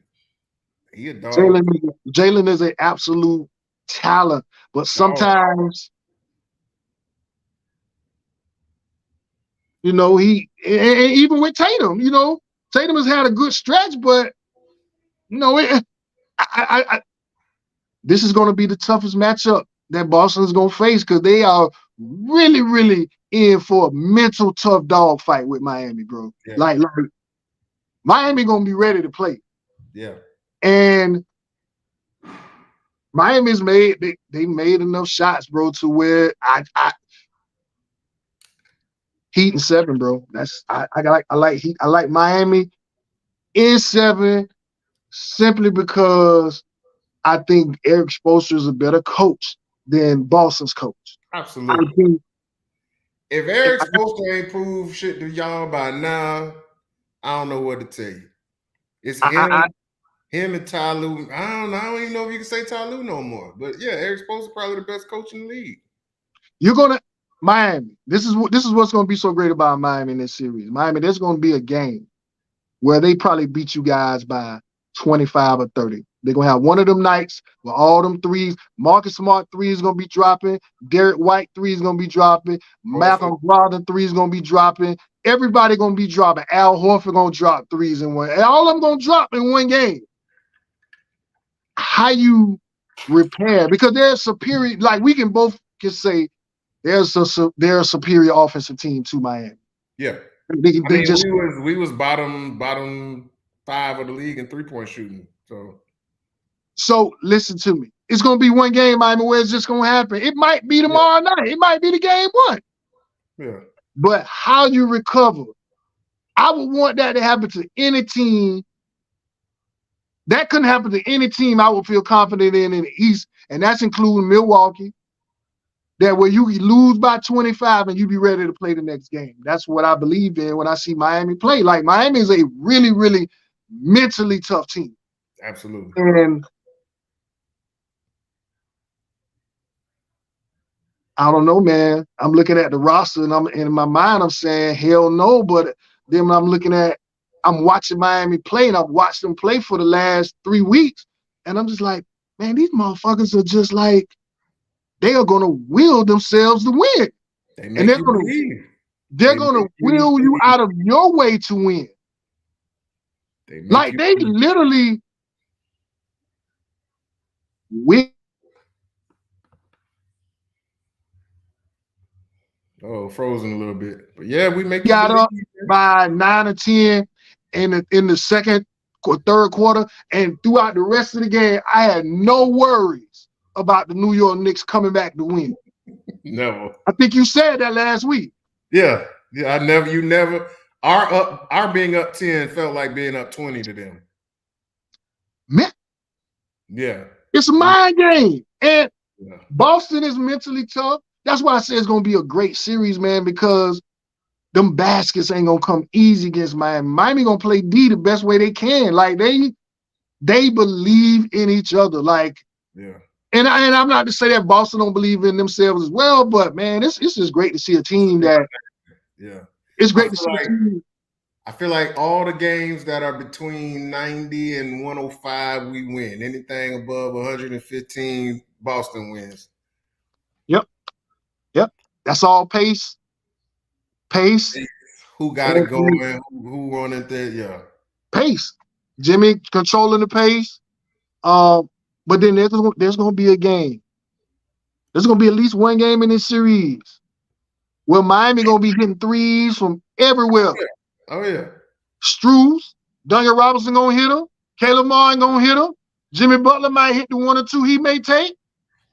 he a dog. Jaylen is an absolute talent, but sometimes, he and even with Tatum, Tatum has had a good stretch, but this is going to be the toughest matchup that Boston is going to face because they are really, really in for a mental tough dog fight with Miami, bro. Yeah. Like Miami going to be ready to play. Yeah. And Miami's they made enough shots, bro, to where I Heat in 7, bro. That's I like Heat. I like Miami in 7 simply because I think Eric Spoelstra is a better coach than Boston's coach. I Absolutely. think If Eric's supposed to ain't prove shit to y'all by now, I don't know what to tell you. It's I him and Ty Lue. I don't know. I don't even know if you can say Ty Lue no more. But yeah, Eric Spoelstra probably the best coach in the league. you're gonna Miami. This is what's gonna be so great about Miami in this series. Miami, there's gonna be a game where they probably beat you guys by 25 or 30. They're gonna have one of them nights where all them threes, Marcus Smart three is gonna be dropping, Derek White three is gonna be dropping, Malcolm Brogdon three is gonna be dropping, everybody gonna be dropping. Al Horford gonna drop threes in one, and all of them gonna drop in one game. How you repair? Because they're superior, like we can both just say they're a superior offensive team to Miami. Yeah. They just we was bottom 5 of the league in 3-point shooting. So listen to me. It's gonna be one game, Miami, where it's just gonna happen. It might be tomorrow night. It might be the game 1. Yeah. But how you recover? I would want that to happen to any team. That couldn't happen to any team I would feel confident in the East, and that's including Milwaukee. That where you lose by 25 and you be ready to play the next game. That's what I believe in when I see Miami play. Like Miami is a really, really mentally tough team. Absolutely. And I don't know, man. I'm looking at the roster and I'm in my mind, I'm saying, hell no. But then when I'm watching Miami play and I've watched them play for the last 3 weeks. And I'm just like, man, these motherfuckers are just like, they are going to will themselves to win. They make you believe. They're going to will you out of your way to win. They literally win. Oh, frozen a little bit. But yeah, we make got up by 9 or 10 in the second or third quarter, and throughout the rest of the game, I had no worries about the New York Knicks coming back to win. No. I think you said that last week. Yeah. Yeah, our being up 10 felt like being up 20 to them. Man. Yeah. It's a mind game. And Boston is mentally tough. That's why I say it's going to be a great series, man, because them baskets ain't going to come easy against Miami. Miami going to play D the best way they can. Like, they believe in each other. Like, yeah. And I'm not to say that Boston don't believe in themselves as well, but, man, it's just great to see a team that – yeah. It's great to see a team. I feel like all the games that are between 90 and 105, we win. Anything above 115, Boston wins. Yep. That's all pace. Who got it going? Who running there? Yeah. Pace. Jimmy controlling the pace. But then there's going to be a game. There's going to be at least one game in this series where Miami going to be hitting threes from everywhere. Oh, yeah. Struz, Duncan Robinson going to hit him. Caleb Martin going to hit him. Jimmy Butler might hit the 1 or 2 he may take.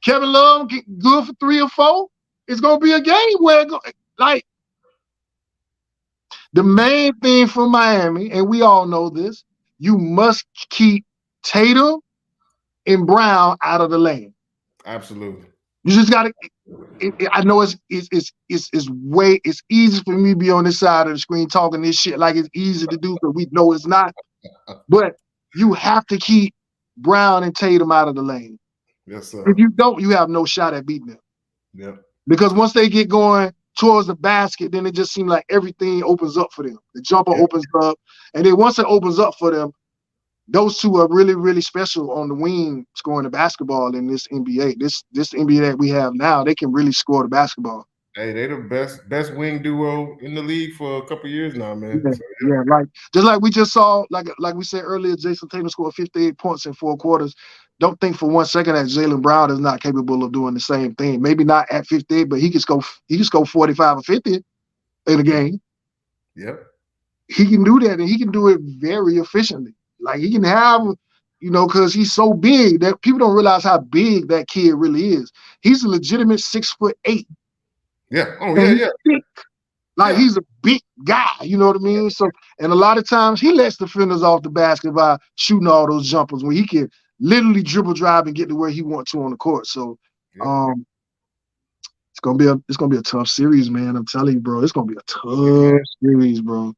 Kevin Love get good for 3 or 4. It's going to be a game where, the main thing for Miami, and we all know this, you must keep Tatum and Brown out of the lane. Absolutely. You just got to. I know it's easy for me to be on this side of the screen talking this shit like it's easy to do, but we know it's not. But you have to keep Brown and Tatum out of the lane. Yes, sir. If you don't, you have no shot at beating them. Yep. Because once they get going towards the basket, then it just seems like everything opens up for them. The jumper opens up, and then once it opens up for them, those two are really, really special on the wing scoring the basketball in this NBA. This NBA that we have now, they can really score the basketball. Hey, they the best wing duo in the league for a couple of years now, man. Yeah, so, like just like we just saw, like we said earlier, Jason Tatum scored 58 points in 4 quarters. Don't think for one second that Jaylen Brown is not capable of doing the same thing. Maybe not at 58, but he can score 45 or 50 in a game. Yep. He can do that, and he can do it very efficiently. Like he can have, because he's so big that people don't realize how big that kid really is. He's a legitimate 6'8". Yeah. Oh yeah, yeah. Thick. Like he's a big guy, you know what I mean? So, and a lot of times he lets defenders off the basket by shooting all those jumpers when he can literally dribble, drive, and get to where he wants to on the court. So, it's gonna be a tough series, man. I'm telling you, bro. It's gonna be a tough series, bro.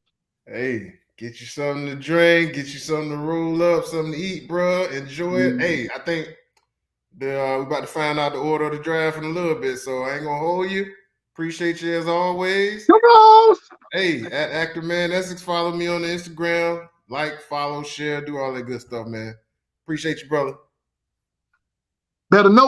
Hey, get you something to drink, get you something to roll up, something to eat, bro. Enjoy it. Hey, I think we're about to find out the order of the draft in a little bit, so I ain't gonna hold you. Appreciate you as always. Come on. Hey, at Actor Man Essex, follow me on the Instagram. Like, follow, share, do all that good stuff, man. Appreciate you, brother. Better know